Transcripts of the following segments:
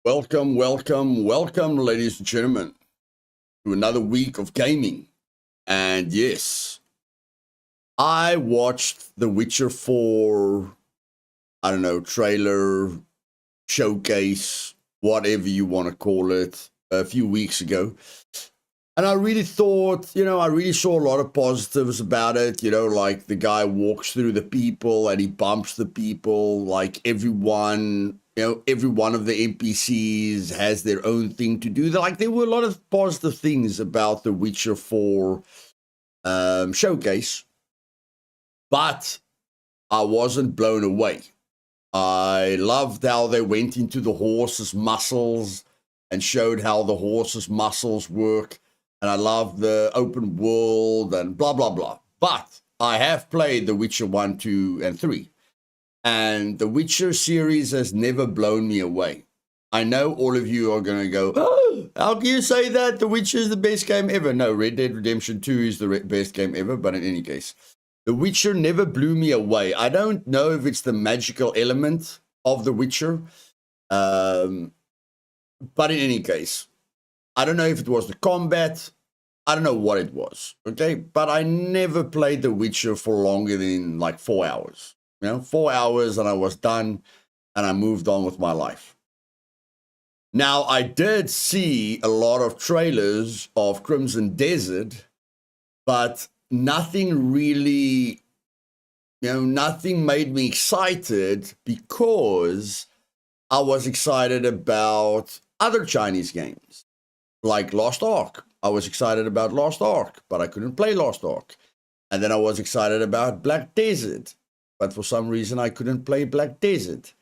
Welcome, welcome, welcome, ladies and gentlemen, to another week of gaming. And yes, I watched The Witcher 4, I don't know, trailer, showcase, whatever you want to call it, a few weeks ago. And I really thought, I really saw a lot of positives about it. Like the guy walks through the people and he bumps the people, like everyone. Every one of the NPCs has their own thing to do. There were a lot of positive things about the Witcher 4 showcase, but I wasn't blown away. I loved how they went into the horse's muscles and showed how the horse's muscles work. And I love the open world and blah, blah, blah. But I have played The Witcher 1, 2, and 3. And the Witcher series has never blown me away. I know all of you are going to go, oh, how can you say that? The Witcher is the best game ever. No, Red Dead Redemption 2 is the best game ever. But in any case, The Witcher never blew me away. I don't know if it's the magical element of The Witcher. But in any case, I don't know if it was the combat. I don't know what it was. Okay. But I never played The Witcher for longer than like 4 hours. 4 hours and I was done and I moved on with my life. Now, I did see a lot of trailers of Crimson Desert, but nothing really, nothing made me excited because I was excited about other Chinese games like Lost Ark. I was excited about Lost Ark, but I couldn't play Lost Ark. And then I was excited about Black Desert. But for some reason, I couldn't play Black Desert.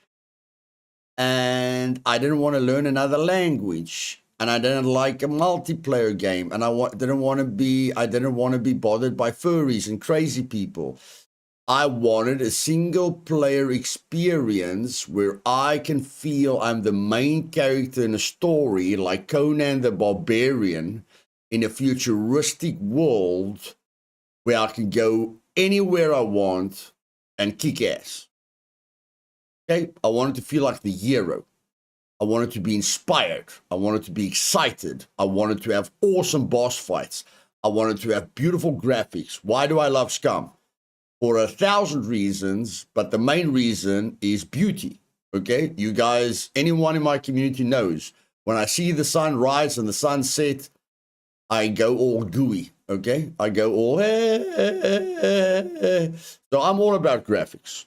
And I didn't want to learn another language. And I didn't like a multiplayer game. And I didn't want to be bothered by furries and crazy people. I wanted a single player experience where I can feel I'm the main character in a story like Conan the Barbarian in a futuristic world where I can go anywhere I want and kick ass. Okay, I wanted to feel like the hero. I wanted to be inspired. I wanted to be excited. I wanted to have awesome boss fights. I wanted to have beautiful graphics. Why do I love Scum? For 1,000 reasons, but the main reason is beauty. Okay, you guys, anyone in my community knows when I see the sun rise and the sun set, I go all gooey. Okay, I go all, so I'm all about graphics.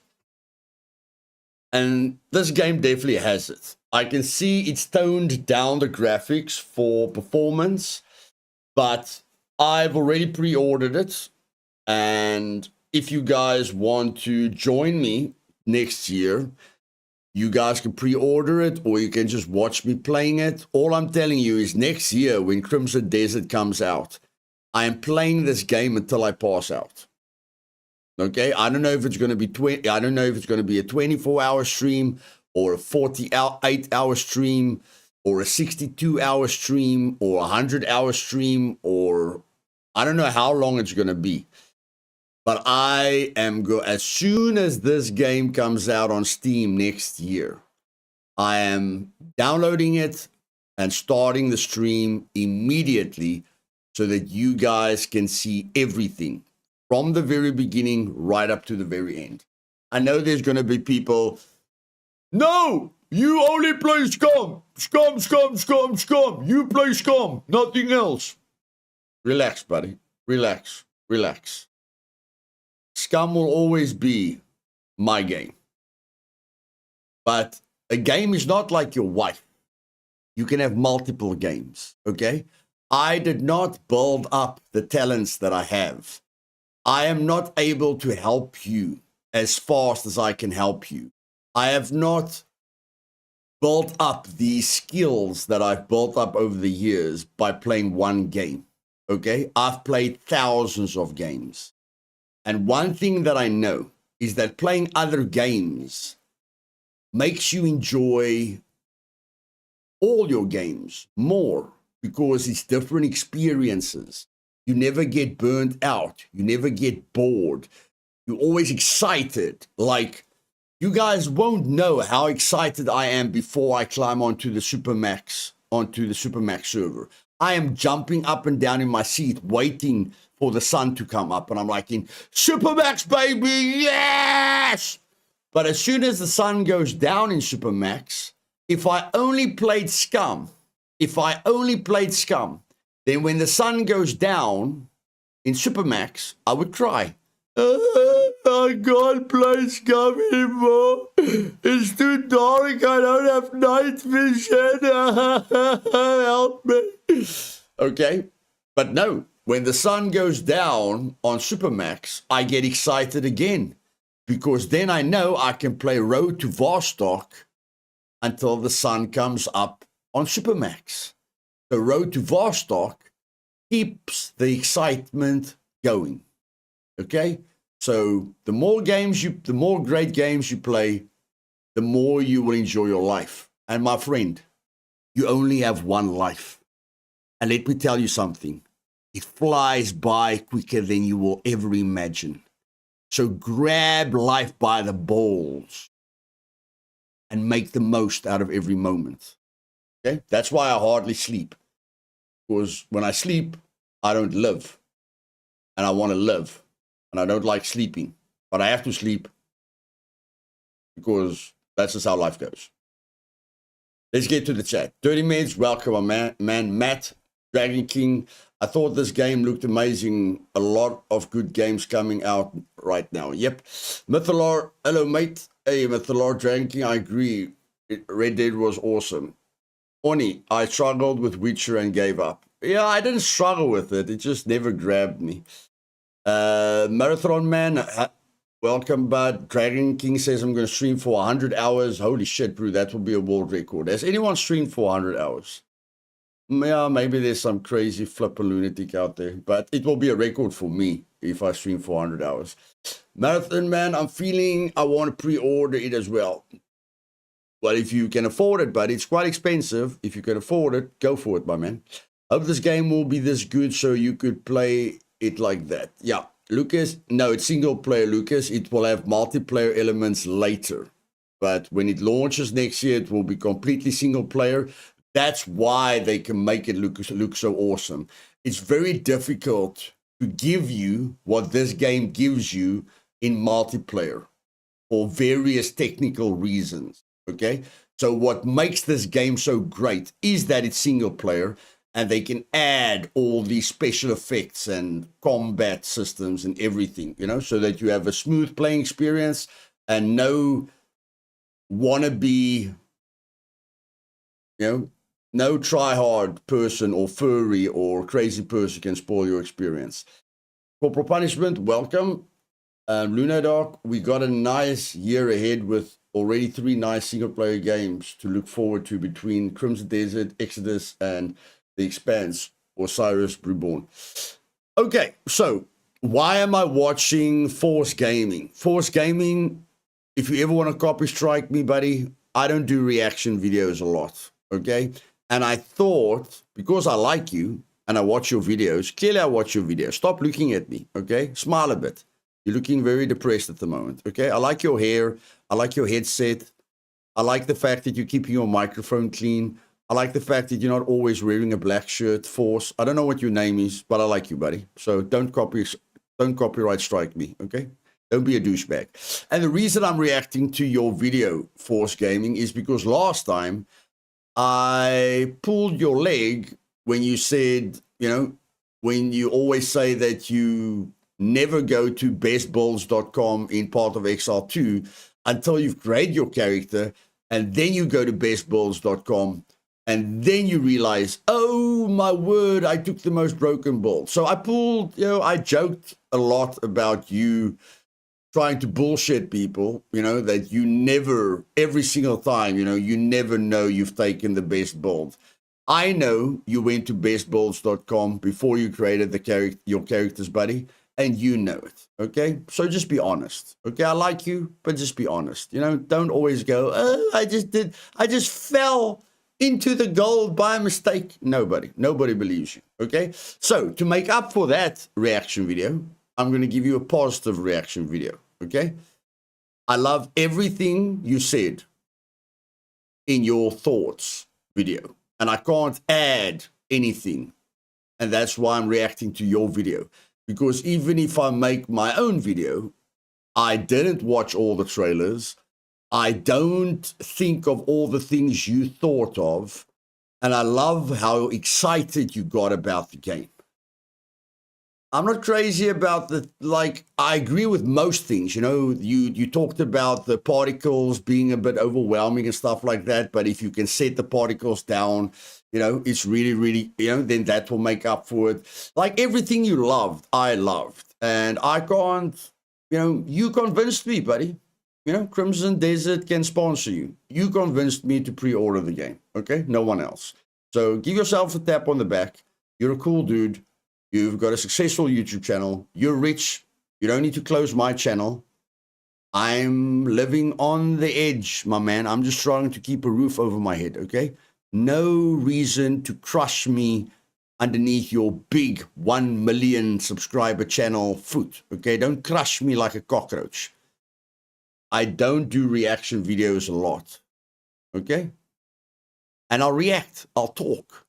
And this game definitely has it. I can see it's toned down the graphics for performance, but I've already pre-ordered it. And if you guys want to join me next year, you guys can pre-order it or you can just watch me playing it. All I'm telling you is next year when Crimson Desert comes out, I am playing this game until I pass out. Okay, I don't know if it's going to be I don't know if it's going to be a 24-hour stream or a 48-hour stream or a 62-hour stream or a 100-hour stream, or I don't know how long it's going to be. But I am as soon as this game comes out on Steam next year, I am downloading it and starting the stream immediately, so that you guys can see everything from the very beginning right up to the very end. I know there's going to be people, no, you only play Scum. Scum, Scum, Scum, Scum. You play Scum, nothing else. Relax, buddy. Relax, relax. Scum will always be my game. But a game is not like your wife. You can have multiple games, okay? I did not build up the talents that I have. I am not able to help you as fast as I can help you. I have not built up the skills that I've built up over the years by playing one game, okay? I've played thousands of games. And one thing that I know is that playing other games makes you enjoy all your games more, because it's different experiences. You never get burnt out. You never get bored. You're always excited. Like You guys won't know how excited I am before I climb onto the Supermax server. I am jumping up and down in my seat, waiting for the sun to come up, and I'm like, in Supermax, baby, yes! But as soon as the sun goes down in Supermax, if I only played Scum, then when the sun goes down in Supermax, I would cry. I can't play Scum anymore. It's too dark. I don't have night vision. Help me. Okay, but no, when the sun goes down on Supermax, I get excited again, because then I know I can play Road to Vostok until the sun comes up on Supermax. The Road to Vostok keeps the excitement going. Okay, so the more great games you play, the more you will enjoy your life. And my friend, you only have one life. And let me tell you something, it flies by quicker than you will ever imagine. So grab life by the balls and make the most out of every moment. Okay, that's why I hardly sleep. Because when I sleep, I don't live. And I want to live. And I don't like sleeping, but I have to sleep because that's just how life goes. Let's get to the chat. 30 minutes. Welcome, man. Matt, Dragon King. I thought this game looked amazing. A lot of good games coming out right now. Yep. Mythalor. Hello, mate. Hey, Mythalor, Dragon King. I agree. Red Dead was awesome. Oni, I struggled with Witcher and gave up. Yeah, I didn't struggle with it. It just never grabbed me. Marathon Man, welcome, bud. Dragon King says I'm going to stream for 100 hours. Holy shit, bro, that will be a world record. Has anyone streamed for 100 hours? Yeah, maybe there's some crazy flipper lunatic out there, but it will be a record for me if I stream for 100 hours. Marathon Man, I'm feeling I want to pre-order it as well. Well, if you can afford it, but it's quite expensive. If you can afford it, go for it, my man. Hope this game will be this good so you could play it like that. Yeah, Lucas, no, it's single player, Lucas. It will have multiplayer elements later, but when it launches next year, it will be completely single player. That's why they can make it look so awesome. It's very difficult to give you what this game gives you in multiplayer for various technical reasons. Okay, so what makes this game so great is that it's single player, and they can add all these special effects and combat systems and everything, you know, so that you have a smooth playing experience and no wannabe, no try-hard person or furry or crazy person can spoil your experience. Corporal Punishment, welcome. Lunadark, we got a nice year ahead with already 3 nice single-player games to look forward to between Crimson Desert, Exodus, and The Expanse, Osiris Reborn. Okay, so why am I watching Force Gaming? Force Gaming, if you ever want to copy strike me, buddy, I don't do reaction videos a lot, okay? And I thought, because I like you and I watch your videos, clearly I watch your videos. Stop looking at me, okay? Smile a bit. You're looking very depressed at the moment, okay? I like your hair. I like your headset. I like the fact that you're keeping your microphone clean. I like the fact that you're not always wearing a black shirt. Force. I don't know what your name is, but I like you, buddy. So don't copyright strike me, okay? Don't be a douchebag. And the reason I'm reacting to your video, Force Gaming, is because last time I pulled your leg when you said, when you always say that you never go to bestbuilds.com in part of XR2 until you've created your character, and then you go to bestbuilds.com. And then you realize, oh my word, I took the most broken build. So I joked a lot about you trying to bullshit people, that you never, every single time, you never know you've taken the best build. I know you went to bestbuilds.com before you created your characters, buddy, and you know it, okay? So just be honest, okay? I like you, but just be honest. Don't always go, oh, I just fell into the gold by mistake. Nobody believes you, okay? So to make up for that reaction video, I'm going to give you a positive reaction video, okay? I love everything you said in your thoughts video, and I can't add anything. And that's why I'm reacting to your video. Because even if I make my own video, I didn't watch all the trailers. I don't think of all the things you thought of. And I love how excited you got about the game. I'm not crazy about I agree with most things. You know, you talked about the particles being a bit overwhelming and stuff like that. But if you can set the particles down, you know, it's really, really, you know, then that will make up for it. Like everything you loved, I loved. And I can't, you know, you convinced me, buddy. You know, Crimson Desert can sponsor you. You convinced me to pre-order the game, okay? No one else. So give yourself a tap on the back. You're a cool dude. You've got a successful YouTube channel. You're rich. You don't need to close my channel. I'm living on the edge, my man. I'm just trying to keep a roof over my head, okay? No reason to crush me underneath your big 1 million subscriber channel foot, okay? Don't crush me like a cockroach. I don't do reaction videos a lot, okay? And I'll react. I'll talk.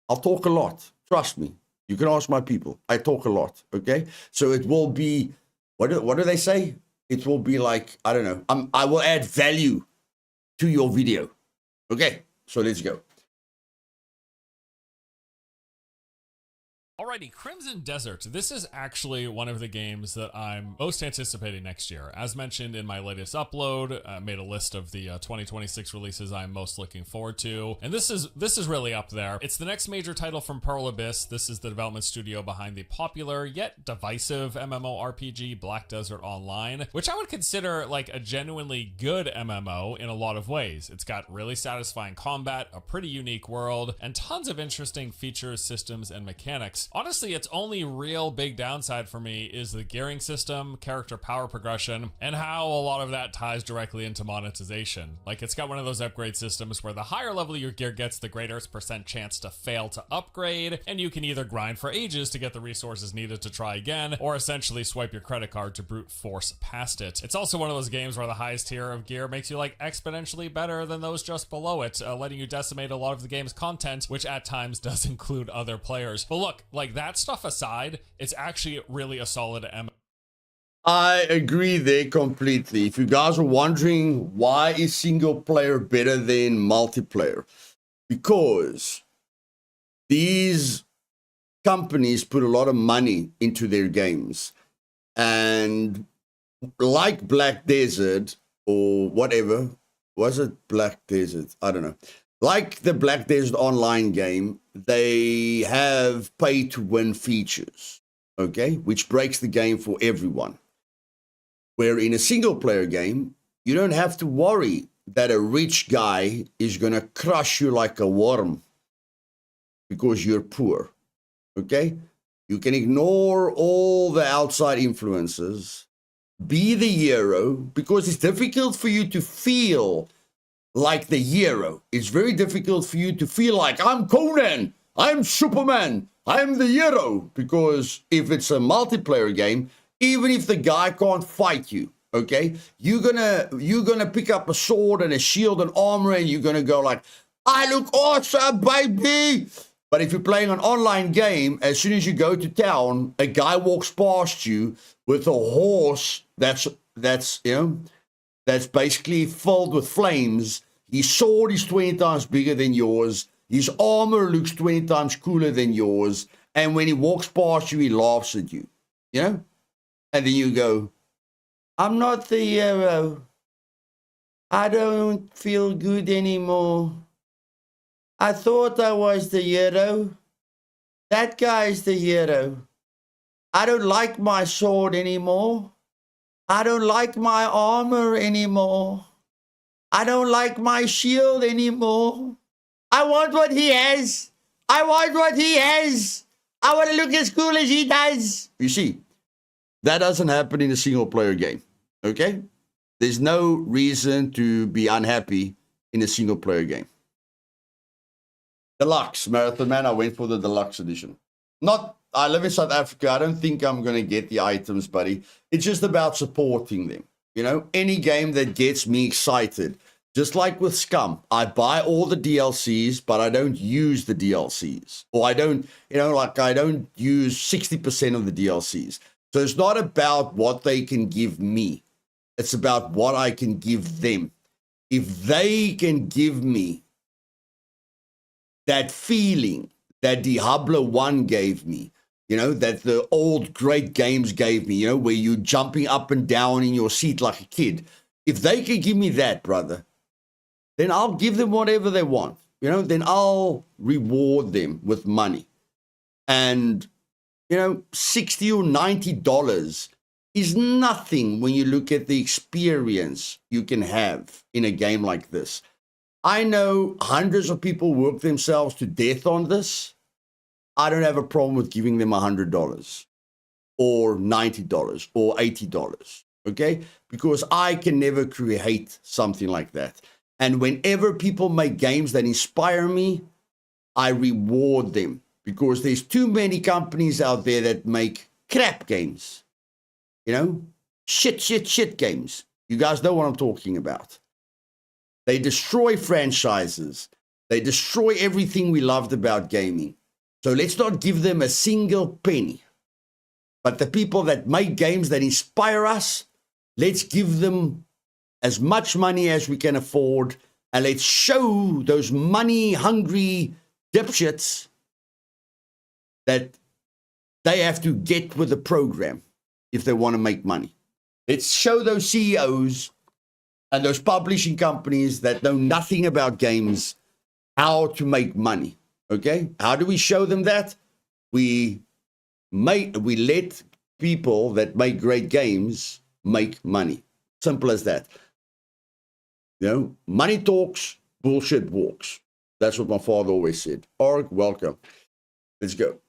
I'll talk a lot. Trust me. You can ask my people. I talk a lot, okay? So it will be, what do they say? It will be like, I don't know. I will add value to your video, okay? So let's go. Alrighty, Crimson Desert. This is actually one of the games that I'm most anticipating next year. As mentioned in my latest upload, I made a list of the 2026 releases I'm most looking forward to, and this is really up there. It's the next major title from Pearl Abyss. This is the development studio behind the popular yet divisive MMORPG Black Desert Online, which I would consider like a genuinely good MMO in a lot of ways. It's got really satisfying combat, a pretty unique world, and tons of interesting features, systems, and mechanics. Honestly, its only real big downside for me is the gearing system, character power progression, and how a lot of that ties directly into monetization. Like, it's got one of those upgrade systems where the higher level your gear gets, the greater its percent chance to fail to upgrade, and you can either grind for ages to get the resources needed to try again, or essentially swipe your credit card to brute force past it. It's also one of those games where the highest tier of gear makes you like exponentially better than those just below it, letting you decimate a lot of the game's content, which at times does include other players. But look, like that stuff aside, it's actually really a solid MMO. I agree there completely. If you guys are wondering why is single player better than multiplayer, because these companies put a lot of money into their games, and like Black Desert or whatever, was it Black Desert? I don't know. Like the Black Desert Online game, they have pay-to-win features, okay, which breaks the game for everyone. Where in a single-player game, you don't have to worry that a rich guy is going to crush you like a worm because you're poor, okay? You can ignore all the outside influences, be the hero, because it's difficult for you to feel like the hero. It's very difficult for you to feel like I'm Conan, I'm Superman, I'm the hero. Because if it's a multiplayer game, even if the guy can't fight you, okay, you're gonna pick up a sword and a shield and armor, and you're gonna go like, I look awesome, baby. But if you're playing an online game, as soon as you go to town, a guy walks past you with a horse that's basically filled with flames. His sword is 20 times bigger than yours. His armor looks 20 times cooler than yours. And when he walks past you, he laughs at you, you know? And then you go, I'm not the hero. I don't feel good anymore. I thought I was the hero. That guy's the hero. I don't like my sword anymore. I don't like my armor anymore. I don't like my shield anymore. I want what he has. I want what he has. I want to look as cool as he does. You see, that doesn't happen in a single player game, okay? There's no reason to be unhappy in a single player game. Deluxe, Marathon Man, I went for the deluxe edition. I live in South Africa. I don't think I'm going to get the items, buddy. It's just about supporting them, You know, any game that gets me excited. Just like with Scum, I buy all the DLCs, but I don't use the DLCs. Or I don't, I don't use 60% of the DLCs. So it's not about what they can give me. It's about what I can give them. If they can give me that feeling that Diablo 1 gave me, that the old great games gave me, where you're jumping up and down in your seat like a kid. If they can give me that, brother, then I'll give them whatever they want. Then I'll reward them with money. And, $60 or $90 is nothing when you look at the experience you can have in a game like this. I know hundreds of people work themselves to death on this. I don't have a problem with giving them $100 or $90 or $80, okay? Because I can never create something like that. And whenever people make games that inspire me, I reward them because there's too many companies out there that make crap games. Shit games. You guys know what I'm talking about. They destroy franchises. They destroy everything we loved about gaming. So let's not give them a single penny. But the people that make games that inspire us, let's give them as much money as we can afford, and let's show those money-hungry dipshits that they have to get with the program if they want to make money. Let's show those CEOs and those publishing companies that know nothing about games how to make money. Okay? How do we show them that? We let people that make great games make money. Simple as that. Money talks, bullshit walks. That's what my father always said. Org, welcome. Let's go.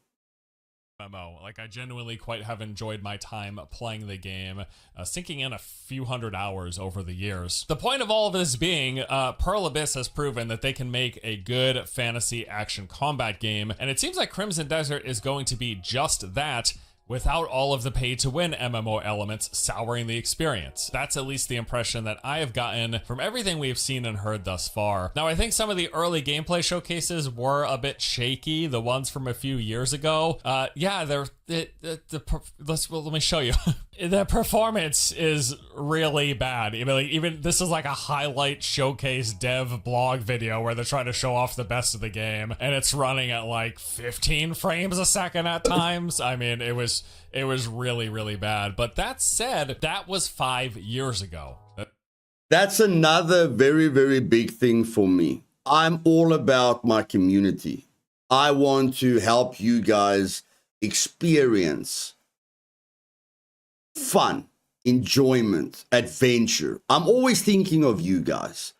MMO. Like, I genuinely quite have enjoyed my time playing the game, sinking in a few hundred hours over the years. The point of all of this being, Pearl Abyss has proven that they can make a good fantasy action combat game, and it seems like Crimson Desert is going to be just that, without all of the pay-to-win MMO elements souring the experience. That's at least the impression that I have gotten from everything we've seen and heard thus far. Now, I think some of the early gameplay showcases were a bit shaky, the ones from a few years ago. Yeah, let me show you. The performance is really bad. Even this is like a highlight showcase dev blog video where they're trying to show off the best of the game, and it's running at like 15 frames a second at times. I mean, it was really, really bad. But that said, that was 5 years ago. That's another very, very big thing for me. I'm all about my community. I want to help you guys experience fun, enjoyment, adventure. I'm always thinking of you guys.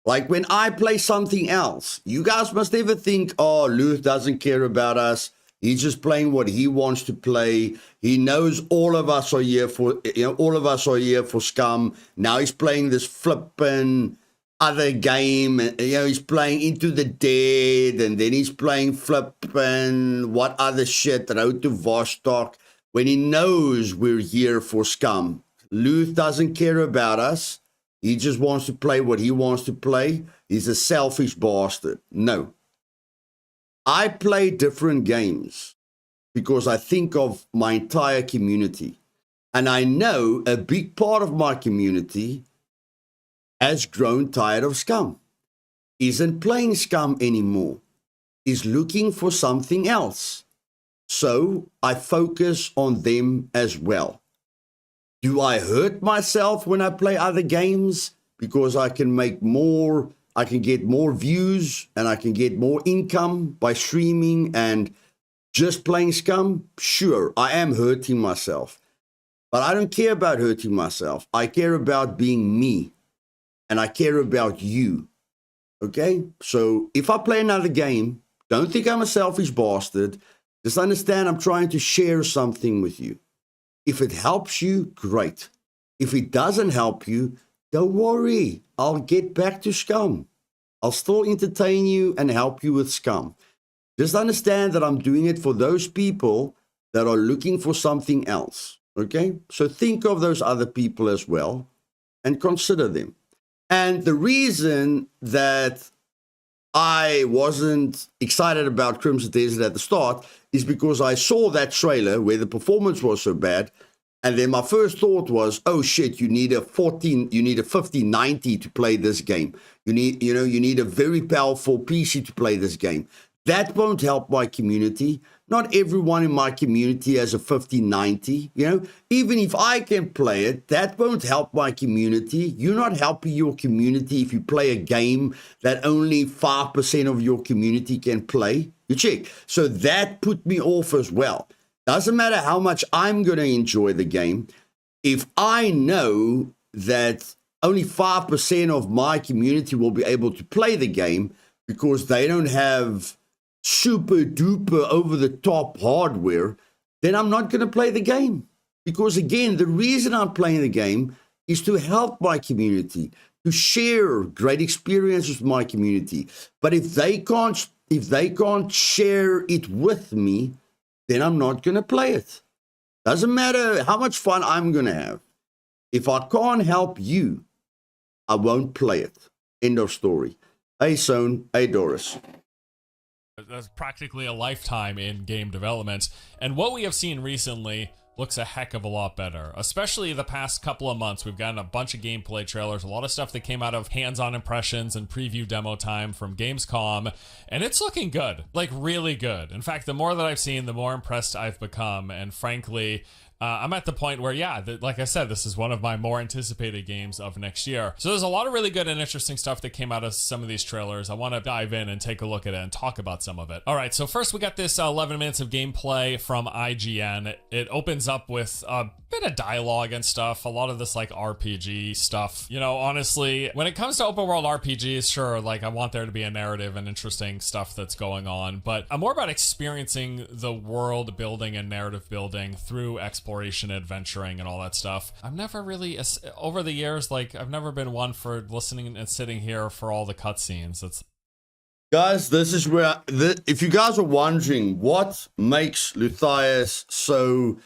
Like when I play something else, you guys must never think, oh, Luth doesn't care about us. He's just playing what he wants to play. He knows all of us are here for, Scum. Now he's playing this flippin' other game. And, he's playing Into the Dead, and then he's playing flippin' what other shit, Road to Vostok, when he knows we're here for Scum. Luth doesn't care about us. He just wants to play what he wants to play. He's a selfish bastard. No. I play different games because I think of my entire community. And I know a big part of my community has grown tired of Scum, isn't playing Scum anymore, is looking for something else. So I focus on them as well. Do I hurt myself when I play other games because I can make more? I can get more views and I can get more income by streaming and just playing Scum? Sure, I am hurting myself. But I don't care about hurting myself. I care about being me. And I care about you. Okay? So if I play another game, don't think I'm a selfish bastard. Just understand I'm trying to share something with you. If it helps you, great. If it doesn't help you, don't worry. I'll get back to Scum. I'll still entertain you and help you with Scum. Just understand that I'm doing it for those people that are looking for something else. Okay? So think of those other people as well. and consider them. And the reason that I wasn't excited about Crimson Desert at the start is because I saw that trailer where the performance was so bad. And then my first thought was, oh shit, you need a 5090 to play this game. You need a very powerful PC to play this game. That won't help my community. Not everyone in my community has a 5090, Even if I can play it, that won't help my community. You're not helping your community if you play a game that only 5% of your community can play. You check. So that put me off as well. Doesn't matter how much I'm going to enjoy the game. If I know that only 5% of my community will be able to play the game because they don't have super duper over the top hardware, then I'm not going to play the game. Because again, the reason I'm playing the game is to help my community, to share great experiences with my community. But if they can't share it with me, then I'm not going to play it. Doesn't matter how much fun I'm going to have. If I can't help you, I won't play it. End of story. Hey, Son. Hey, Doris. That's practically a lifetime in game development. And what we have seen recently looks a heck of a lot better. Especially the past couple of months, we've gotten a bunch of gameplay trailers, a lot of stuff that came out of hands-on impressions and preview demo time from Gamescom, and it's looking good, like really good. In fact, the more that I've seen, the more impressed I've become, and frankly, I'm at the point where, like I said, this is one of my more anticipated games of next year. So there's a lot of really good and interesting stuff that came out of some of these trailers. I want to dive in and take a look at it and talk about some of it. All right, so first we got this 11 minutes of gameplay from IGN. It opens up with a bit of dialogue and stuff, a lot of this like RPG stuff. Honestly, when it comes to open world RPGs, sure, like I want there to be a narrative and interesting stuff that's going on, but I'm more about experiencing the world building and narrative building through exploration, adventuring, and all that stuff. I've never really, over the years, I've never been one for listening and sitting here for all the cutscenes. Guys, this is where, if you guys are wondering what makes Luthias so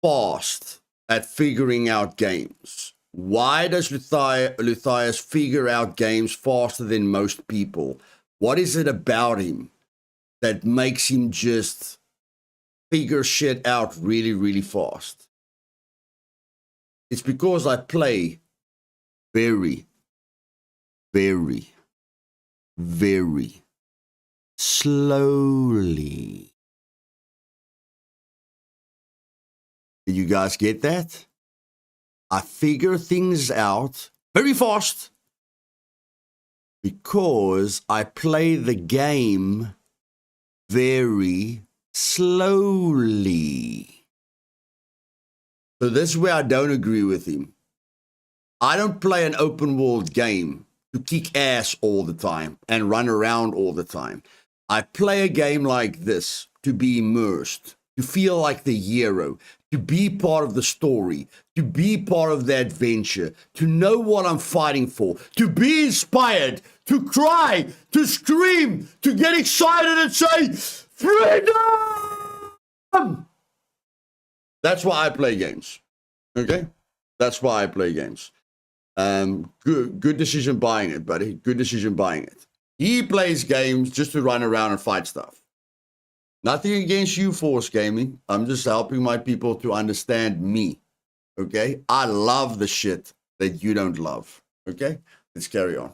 fast at figuring out games, why does Luthias figure out games faster than most people? What is it about him that makes him just figure shit out really, really fast? It's because I play very, very, very slowly. Did you guys get that? I figure things out very fast because I play the game very slowly. So this is where I don't agree with him. I don't play an open world game to kick ass all the time and run around all the time. I play a game like this to be immersed, to feel like the hero, to be part of the story, to be part of the adventure, to know what I'm fighting for, to be inspired, to cry, to scream, to get excited and say, freedom! That's why I play games. Okay? That's why I play games. Good decision buying it, buddy. Good decision buying it. He plays games just to run around and fight stuff. Nothing against you, Force Gaming. I'm just helping my people to understand me. Okay? I love the shit that you don't love. Okay? Let's carry on.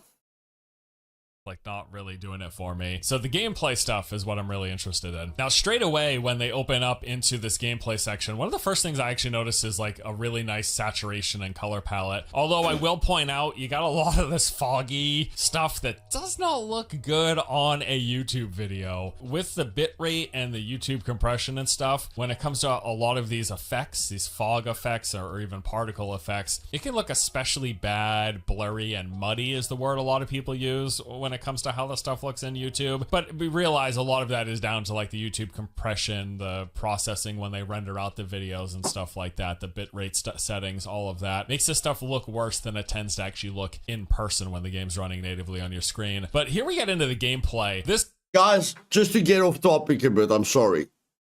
Not really doing it for me. So the gameplay stuff is what I'm really interested in. Now, straight away, when they open up into this gameplay section, one of the first things I actually noticed is a really nice saturation and color palette. Although I will point out, you got a lot of this foggy stuff that does not look good on a YouTube video. With the bitrate and the YouTube compression and stuff, when it comes to a lot of these effects, these fog effects or even particle effects, it can look especially bad, blurry, and muddy is the word a lot of people use when it comes to how the stuff looks in YouTube. But we realize a lot of that is down to the YouTube compression, the processing when they render out the videos and stuff like that, the bitrate settings, all of that makes this stuff look worse than it tends to actually look in person when the game's running natively on your screen. But here we get into the gameplay. Guys, just to get off topic a bit, I'm sorry.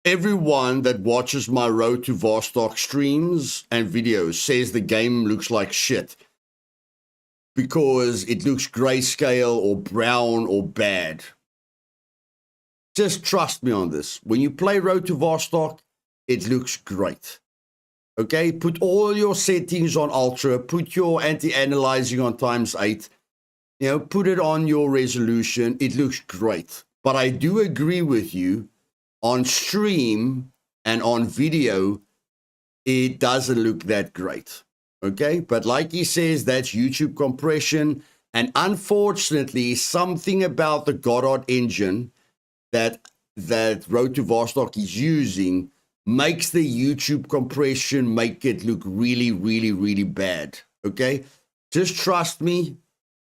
Everyone that watches my Road to Vostok streams and videos says the game looks like shit. because it looks grayscale or brown or bad. Just trust me on this. When you play Road to Vostok, it looks great. Okay, put all your settings on ultra, put your anti-aliasing on ×8, put it on your resolution. It looks great. But I do agree with you, on stream and on video, it doesn't look that great. Okay, but like he says, that's YouTube compression. And unfortunately, something about the Godot engine that Road to Vostok is using makes the YouTube compression make it look really, really, really bad. Okay, just trust me.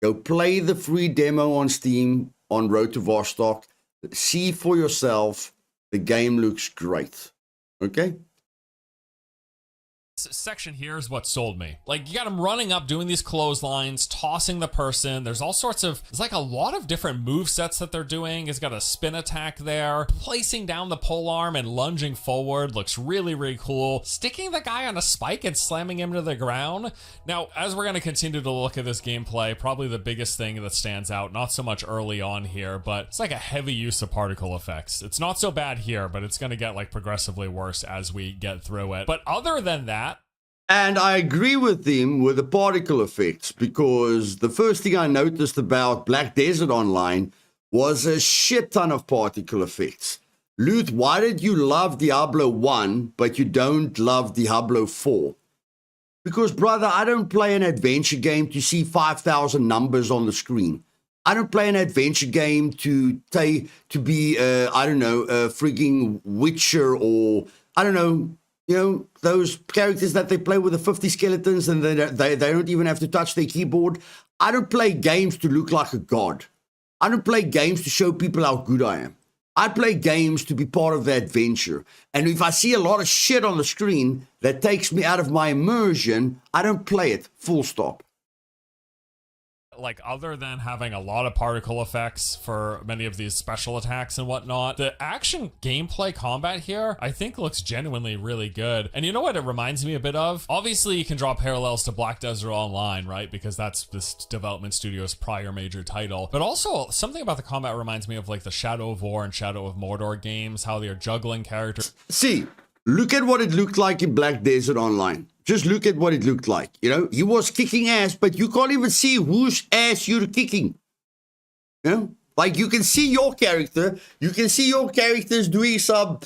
Go play the free demo on Steam on Road to Vostok. See for yourself. The game looks great. Okay. Section here is what sold me. Like, you got him running up, doing these clotheslines, tossing the person. There's all sorts of, there's like a lot of different move sets that they're doing. He's got a spin attack there. Placing down the pole arm and lunging forward looks really, really cool. Sticking the guy on a spike and slamming him to the ground. Now, as we're going to continue to look at this gameplay, probably the biggest thing that stands out, not so much early on here, but it's like a heavy use of particle effects. It's not so bad here, but it's going to get like progressively worse as we get through it. But other than that, and I agree with him with the particle effects, because the first thing I noticed about Black Desert Online was a shit ton of particle effects. Luth, why did you love Diablo 1, but you don't love Diablo 4? Because, brother, I don't play an adventure game to see 5,000 numbers on the screen. I don't play an adventure game to be, I don't know, a frigging Witcher, or, I don't know, those characters that they play with the 50 skeletons and they don't even have to touch their keyboard. I don't play games to look like a god. I don't play games to show people how good I am. I play games to be part of the adventure. And if I see a lot of shit on the screen that takes me out of my immersion, I don't play it, full stop. Like, other than having a lot of particle effects for many of these special attacks and whatnot, the action gameplay combat here, I think, looks genuinely really good. And you know what it reminds me a bit of? Obviously, you can draw parallels to Black Desert Online, right? Because that's this development studio's prior major title. But also, something about the combat reminds me of, like, the Shadow of War and Shadow of Mordor games, how they're juggling characters. See, look at what it looked like in Black Desert Online. Just look at what it looked like. He was kicking ass, but you can't even see whose ass you're kicking. Like, you can see your character. You can see your characters doing some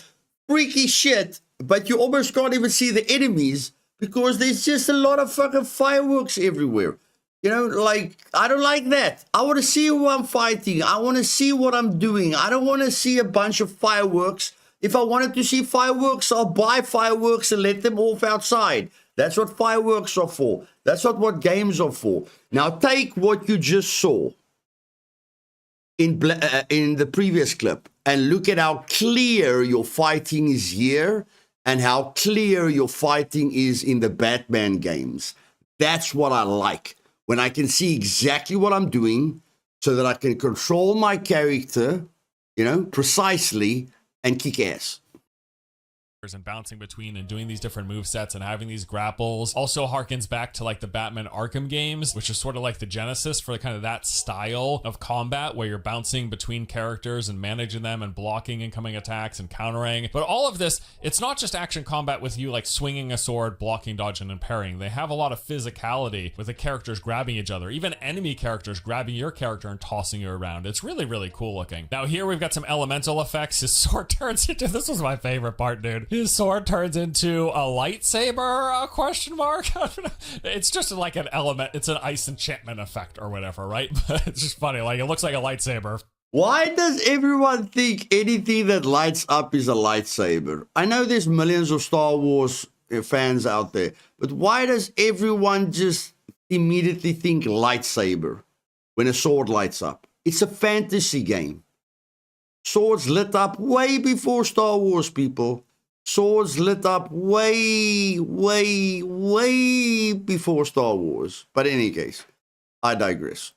freaky shit, but you almost can't even see the enemies because there's just a lot of fucking fireworks everywhere. Like, I don't like that. I want to see who I'm fighting. I want to see what I'm doing. I don't want to see a bunch of fireworks. If I wanted to see fireworks, I'll buy fireworks and let them off outside. That's what fireworks are for. That's not what games are for. Now, take what you just saw in the previous clip and look at how clear your fighting is here and how clear your fighting is in the Batman games. That's what I like. When I can see exactly what I'm doing so that I can control my character, precisely, and kick ass. And bouncing between and doing these different move sets and having these grapples also harkens back to like the Batman Arkham games, which is sort of like the genesis for kind of that style of combat where you're bouncing between characters and managing them and blocking incoming attacks and countering. But all of this, it's not just action combat with you like swinging a sword, blocking, dodging, and parrying. They have a lot of physicality with the characters grabbing each other, even enemy characters grabbing your character and tossing you around. It's really, really cool looking. Now here we've got some elemental effects. His sword turns into, this was my favorite part, dude. His sword turns into a lightsaber, question mark? It's just like an element. It's an ice enchantment effect or whatever, right? But it's just funny. Like, it looks like a lightsaber. Why does everyone think anything that lights up is a lightsaber? I know there's millions of Star Wars fans out there, but why does everyone just immediately think lightsaber when a sword lights up? It's a fantasy game. Swords lit up way before Star Wars, people. Swords lit up way, way, way before Star Wars. But in any case, I digress.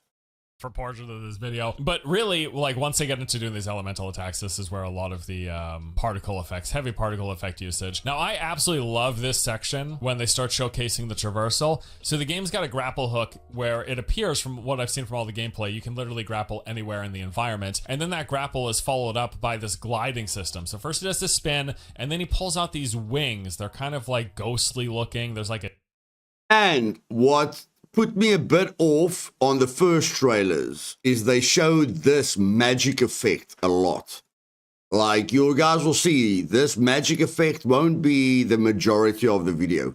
for portions of this video. But really, like, once they get into doing these elemental attacks, this is where a lot of the particle effects, heavy particle effect usage. Now, I absolutely love this section when they start showcasing the traversal. So the game's got a grapple hook where it appears, from what I've seen from all the gameplay, you can literally grapple anywhere in the environment. And then that grapple is followed up by this gliding system. So first he does this spin, and then he pulls out these wings. They're kind of like ghostly looking. There's like a... And what put me a bit off on the first trailers is they showed this magic effect a lot. Like, you guys will see, this magic effect won't be the majority of the video.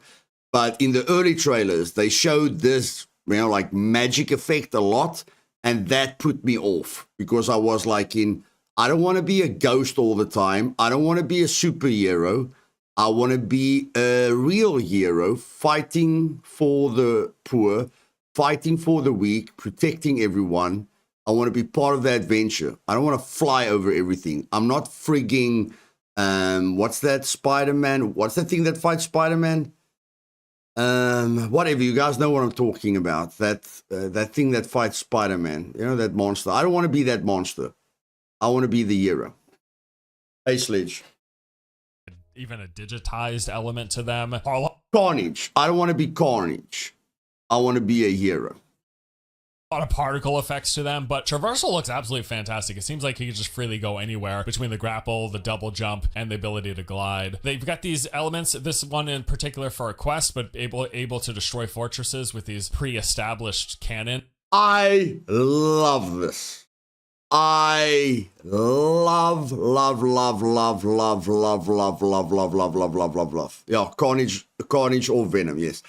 But in the early trailers, they showed this, you know, like magic effect a lot. And that put me off because I was like I don't want to be a ghost all the time. I don't want to be a superhero. I want to be a real hero, fighting for the poor, fighting for the weak, protecting everyone. I want to be part of the adventure. I don't want to fly over everything. I'm not frigging, what's that Spider-Man? What's that thing that fights Spider-Man? Whatever, you guys know what I'm talking about. That thing that fights Spider-Man. You know, that monster. I don't want to be that monster. I want to be the hero. Hey, Sledge. Even a digitized element to them. Carnage. I don't want to be Carnage. I want to be a hero. A lot of particle effects to them, but traversal looks absolutely fantastic. It seems like he could just freely go anywhere between the grapple, the double jump, and the ability to glide. They've got these elements, this one in particular for a quest, but able to destroy fortresses with these pre-established cannon. I love this. I love. Yeah, Carnage or Venom, yes.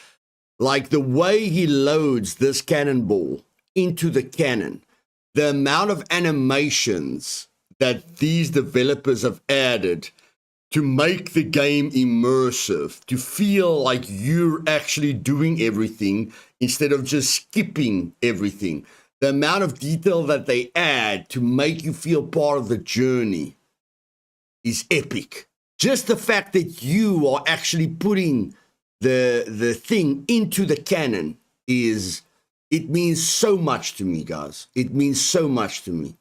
Like the way he loads this cannonball into the cannon, the amount of animations that these developers have added to make the game immersive, to feel like you're actually doing everything instead of just skipping everything. The amount of detail that they add to make you feel part of the journey is epic. Just the fact that you are actually putting the thing into the cannon it means so much to me, guys. It means so much to me.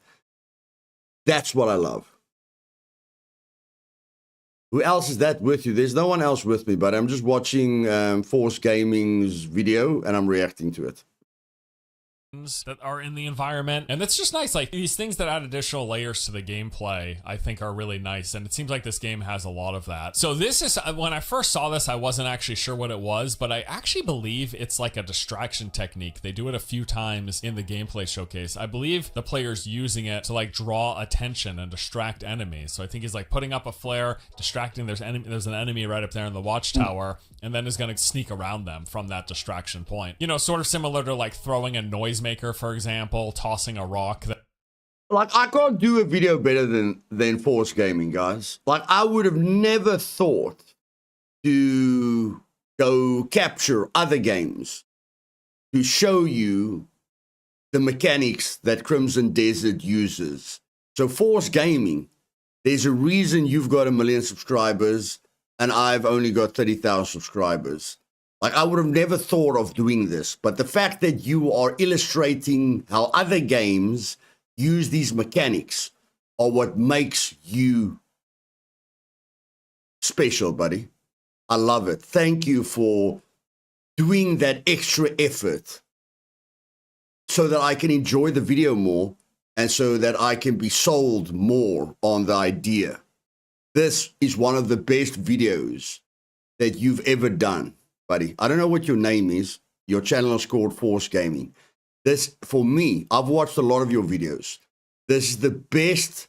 That's what I love. Who else is that with you? There's no one else with me, but I'm just watching Force Gaming's video and I'm reacting to it. That are in the environment, and it's just nice. Like, these things that add additional layers to the gameplay, I think are really nice, and it seems like this game has a lot of that. So this is, when I first saw this, I wasn't actually sure what it was, but I actually believe it's like a distraction technique. They do it a few times in the gameplay showcase. I believe the player's using it to like draw attention and distract enemies. So I think he's like putting up a flare, distracting. There's an enemy right up there in the watchtower, and then is going to sneak around them from that distraction point. You know, sort of similar to like throwing a noisemaker, for example, tossing a rock. Like, I can't do a video better than Force Gaming, guys. Like, I would have never thought to go capture other games to show you the mechanics that Crimson Desert uses. So Force Gaming, there's a reason you've got 1 million subscribers and I've only got 30,000 subscribers. Like, I would have never thought of doing this, but the fact that you are illustrating how other games use these mechanics are what makes you special, buddy. I love it. Thank you for doing that extra effort so that I can enjoy the video more and so that I can be sold more on the idea. This is one of the best videos that you've ever done, buddy. I don't know what your name is. Your channel is called Force Gaming. This, for me, I've watched a lot of your videos. This is the best.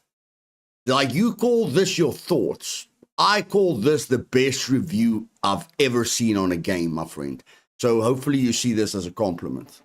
Like, you call this your thoughts. I call this the best review I've ever seen on a game, my friend. So hopefully you see this as a compliment.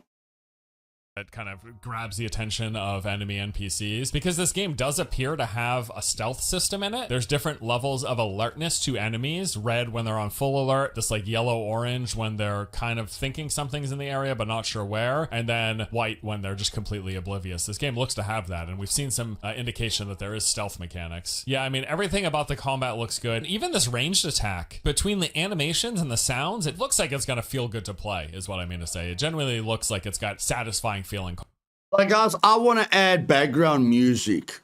It kind of grabs the attention of enemy NPCs because this game does appear to have a stealth system in it. There's different levels of alertness to enemies. Red when they're on full alert, this like yellow-orange when they're kind of thinking something's in the area but not sure where, and then white when they're just completely oblivious. This game looks to have that, and we've seen some indication that there is stealth mechanics. Yeah, I mean, everything about the combat looks good. Even this ranged attack, between the animations and the sounds, it looks like it's gonna feel good to play, is what I mean to say. It genuinely looks like it's got satisfying feeling. Like, guys, I want to add background music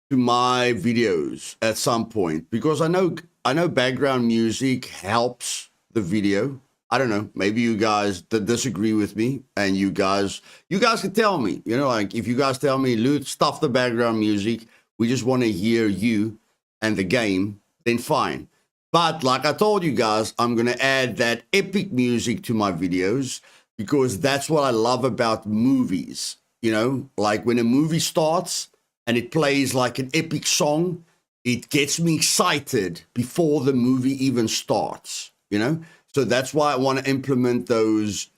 to my videos at some point because I know background music helps the video. I don't know. Maybe you guys disagree with me, and you guys can tell me. You know, like if you guys tell me, Luth, stuff the background music. We just want to hear you and the game. Then fine. But like I told you guys, I'm gonna add that epic music to my videos because that's what I love about movies. You know, like when a movie starts and it plays like an epic song, it gets me excited before the movie even starts, you know? So that's why I want to implement those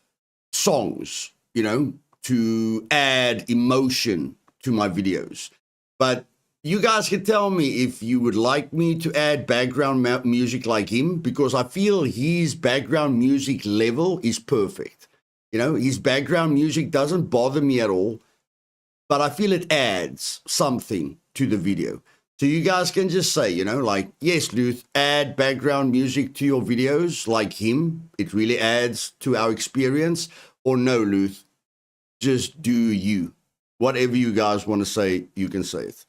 songs, you know, to add emotion to my videos. But you guys can tell me if you would like me to add background music like him, because I feel his background music level is perfect. You know, his background music doesn't bother me at all, but I feel it adds something to the video. So you guys can just say, you know, like, yes, Luth, add background music to your videos like him. It really adds to our experience. Or no, Luth, just do you. Whatever you guys want to say, you can say it.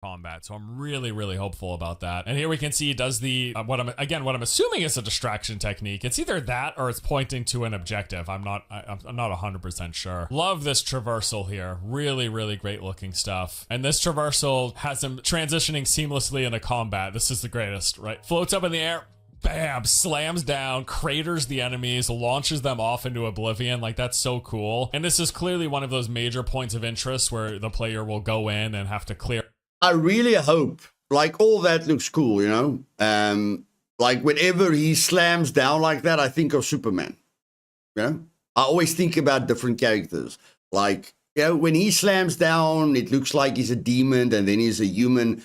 Combat. So I'm really, really hopeful about that. And here we can see he does the what I'm assuming is a distraction technique. It's either that or it's pointing to an objective. I'm not 100% sure. Love this traversal here. Really, really great looking stuff. And this traversal has him transitioning seamlessly into combat. This is the greatest, right? Floats up in the air. Bam, slams down, craters the enemies, launches them off into oblivion. Like, that's so cool. And this is clearly one of those major points of interest where the player will go in and have to clear. I really hope, like, all that looks cool, you know? Like, whenever he slams down like that, I think of Superman, you know? I always think about different characters. Like, you know, when he slams down, it looks like he's a demon and then he's a human.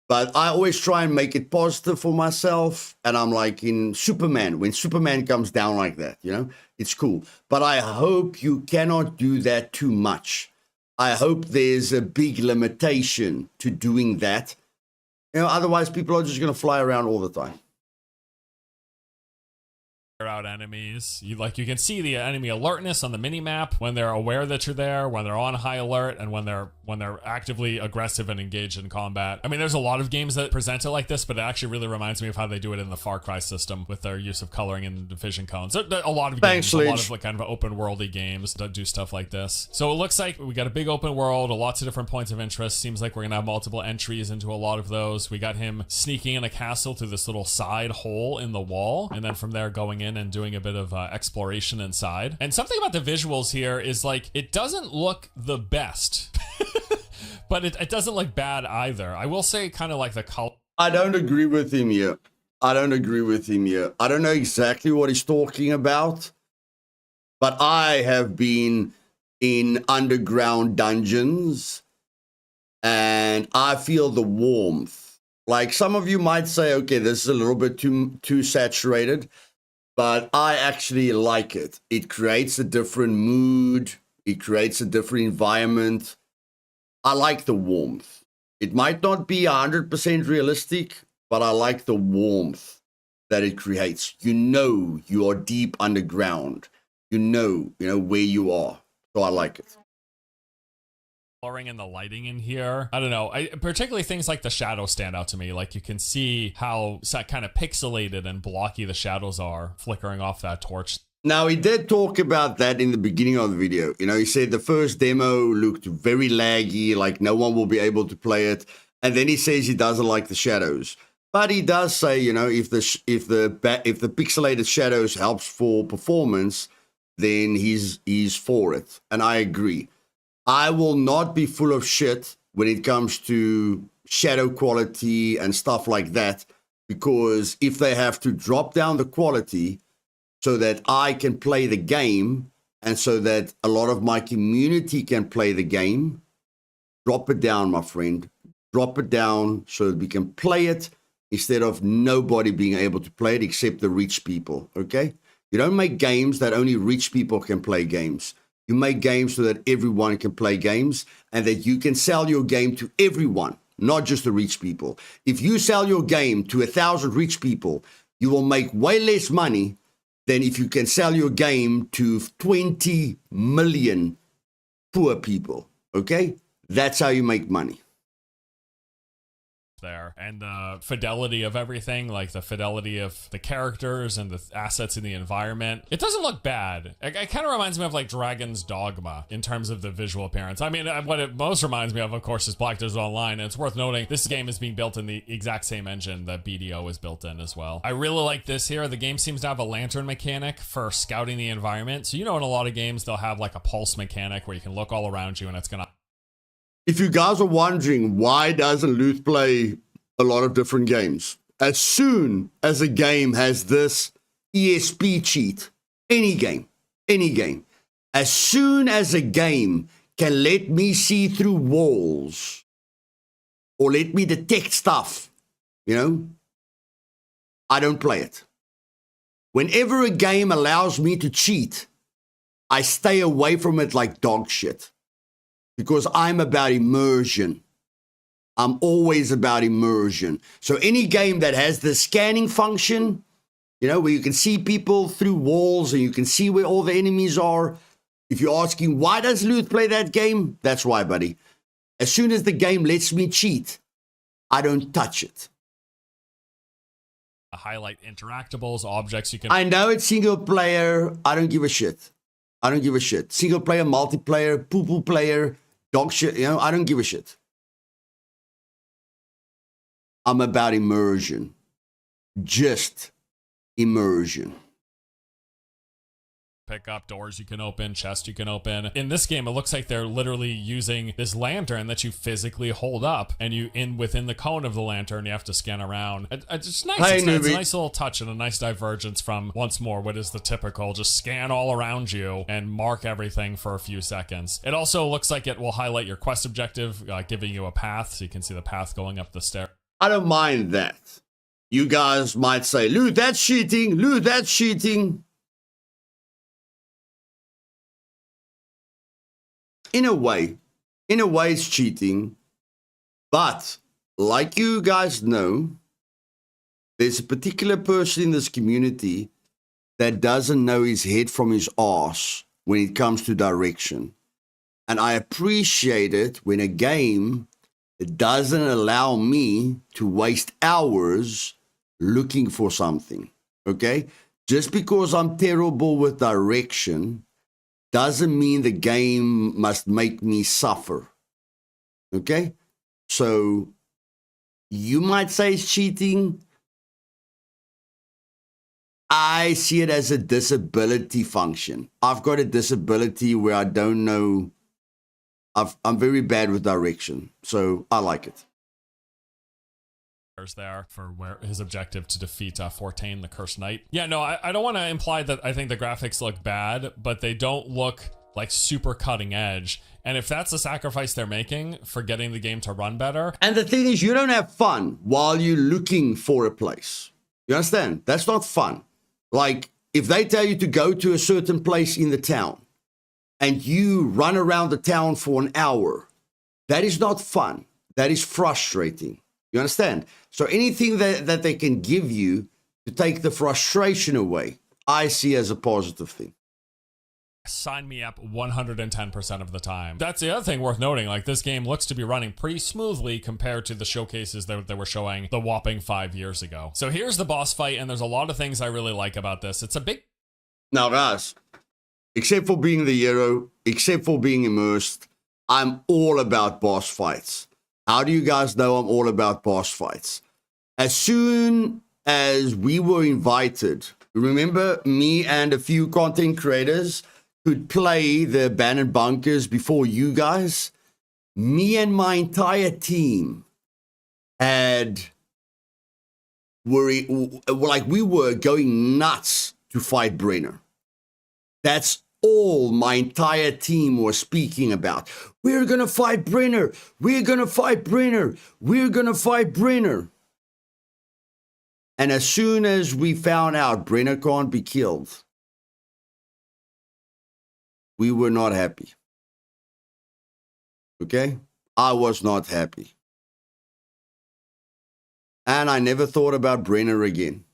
But I always try and make it positive for myself. And I'm like in Superman, when Superman comes down like that, you know, it's cool. But I hope you cannot do that too much. I hope there's a big limitation to doing that. You know, otherwise people are just going to fly around all the time. Out enemies. You can see the enemy alertness on the mini map when they're aware that you're there, when they're on high alert, and when they're actively aggressive and engaged in combat. I mean, there's a lot of games that present it like this, but it actually really reminds me of how they do it in the Far Cry system with their use of coloring and division cones. A lot of games, a lot of like kind of open worldy games that do stuff like this. So it looks like we got a big open world, lots of different points of interest. Seems like we're gonna have multiple entries into a lot of those. We got him sneaking in a castle through this little side hole in the wall, and then from there going in and doing a bit of exploration inside. And something about the visuals here is like, it doesn't look the best, but it doesn't look bad either. I will say kind of like the color. I don't agree with him here. I don't know exactly what he's talking about, but I have been in underground dungeons and I feel the warmth. Like, some of you might say, okay, this is a little bit too saturated. But I actually like it. It creates a different mood. It creates a different environment. I like the warmth. It might not be 100% realistic, but I like the warmth that it creates. You know you are deep underground. You know where you are. So I like it. Coloring and the lighting in here. I don't know. Particularly things like the shadows stand out to me. Like, you can see how kind of pixelated and blocky the shadows are flickering off that torch. Now, he did talk about that in the beginning of the video. You know, he said the first demo looked very laggy, like no one will be able to play it. And then he says he doesn't like the shadows. But he does say, you know, if the pixelated shadows helps for performance, then he's for it. And I agree. I will not be full of shit when it comes to shadow quality and stuff like that, because if they have to drop down the quality so that I can play the game and so that a lot of my community can play the game, drop it down, my friend. Drop it down so that we can play it instead of nobody being able to play it except the rich people, okay? You don't make games that only rich people can play games. You make games so that everyone can play games and that you can sell your game to everyone, not just the rich people. If you sell your game to 1,000 rich people, you will make way less money than if you can sell your game to 20 million poor people, okay? That's how you make money. There, and the fidelity of everything, like the fidelity of the characters and the assets in the environment, it doesn't look bad. It kind of reminds me of like Dragon's Dogma in terms of the visual appearance. I mean, what it most reminds me of course, is Black Desert Online, and it's worth noting this game is being built in the exact same engine that BDO is built in as well. I really like this here. The game seems to have a lantern mechanic for scouting the environment. So, you know, in a lot of games, they'll have like a pulse mechanic where you can look all around you and it's gonna... If you guys are wondering why doesn't Luth play a lot of different games, as soon as a game has this ESP cheat, any game, as soon as a game can let me see through walls or let me detect stuff, you know, I don't play it. Whenever a game allows me to cheat, I stay away from it like dog shit. Because I'm about immersion. I'm always about immersion. So any game that has the scanning function, you know, where you can see people through walls and you can see where all the enemies are. If you're asking, why does Luth play that game? That's why, buddy. As soon as the game lets me cheat, I don't touch it. Highlight interactables, objects you can... I know it's single player. I don't give a shit. I don't give a shit. Single player, multiplayer, poo-poo player, dog shit, you know, I don't give a shit. I'm about immersion. Just immersion. Pick up doors you can open, chests you can open. In this game, it looks like they're literally using this lantern that you physically hold up, and within the cone of the lantern, you have to scan around. It's nice. Hey, it's a nice little touch and a nice divergence from, once more, what is the typical, just scan all around you and mark everything for a few seconds. It also looks like it will highlight your quest objective, giving you a path, so you can see the path going up the stair. I don't mind that. You guys might say, Luth, that's cheating. Luth, that's cheating. In a way, it's cheating, but like you guys know, there's a particular person in this community that doesn't know his head from his arse when it comes to direction. And I appreciate it when a game doesn't allow me to waste hours looking for something, okay? Just because I'm terrible with direction doesn't mean the game must make me suffer. Okay? So you might say it's cheating. I see it as a disability function. I've got a disability where I don't know. I'm very bad with direction. So I like it. There for where his objective to defeat Fortain, the Cursed Knight. Yeah, no, I don't want to imply that I think the graphics look bad, but they don't look like super cutting edge. And if that's the sacrifice they're making for getting the game to run better. And the thing is, you don't have fun while you're looking for a place. You understand? That's not fun. Like, if they tell you to go to a certain place in the town and you run around the town for an hour, that is not fun. That is frustrating. You understand? So anything that they can give you to take the frustration away, I see as a positive thing. Sign me up 110% of the time. That's the other thing worth noting. Like, this game looks to be running pretty smoothly compared to the showcases that they were showing the whopping 5 years ago. So here's the boss fight, and there's a lot of things I really like about this. It's a big... Now, guys, except for being the hero, except for being immersed, I'm all about boss fights. How do you guys know I'm all about boss fights? As soon as we were invited, remember me and a few content creators could play the abandoned bunkers before you guys? Me and my entire team we were going nuts to fight Brenner. That's all my entire team was speaking about. We're going to fight Brenner. We're going to fight Brenner. We're going to fight Brenner. And as soon as we found out Brenner can't be killed, we were not happy. Okay? I was not happy. And I never thought about Brenner again.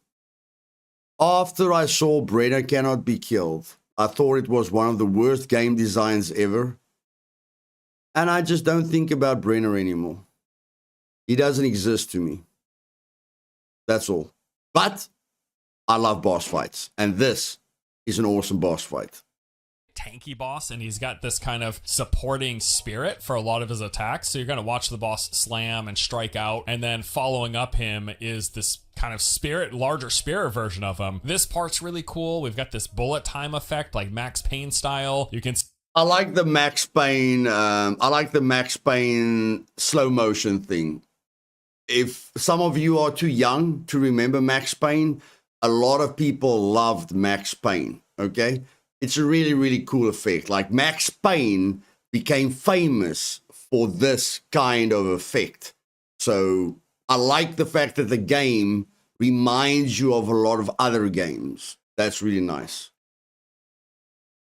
After I saw Brenner cannot be killed, I thought it was one of the worst game designs ever. And I just don't think about Brenner anymore. He doesn't exist to me. That's all. But I love boss fights. And this is an awesome boss fight. Tanky boss, and he's got this kind of supporting spirit for a lot of his attacks. So you're going to watch the boss slam and strike out, and then following up him is this kind of spirit, larger spirit version of him. This part's really cool. We've got this bullet time effect, like Max Payne style. You can. I like the Max Payne. I like the Max Payne slow motion thing. If some of you are too young to remember Max Payne, a lot of people loved Max Payne. Okay. It's a really, really cool effect. Like Max Payne became famous for this kind of effect. So I like the fact that the game reminds you of a lot of other games. That's really nice.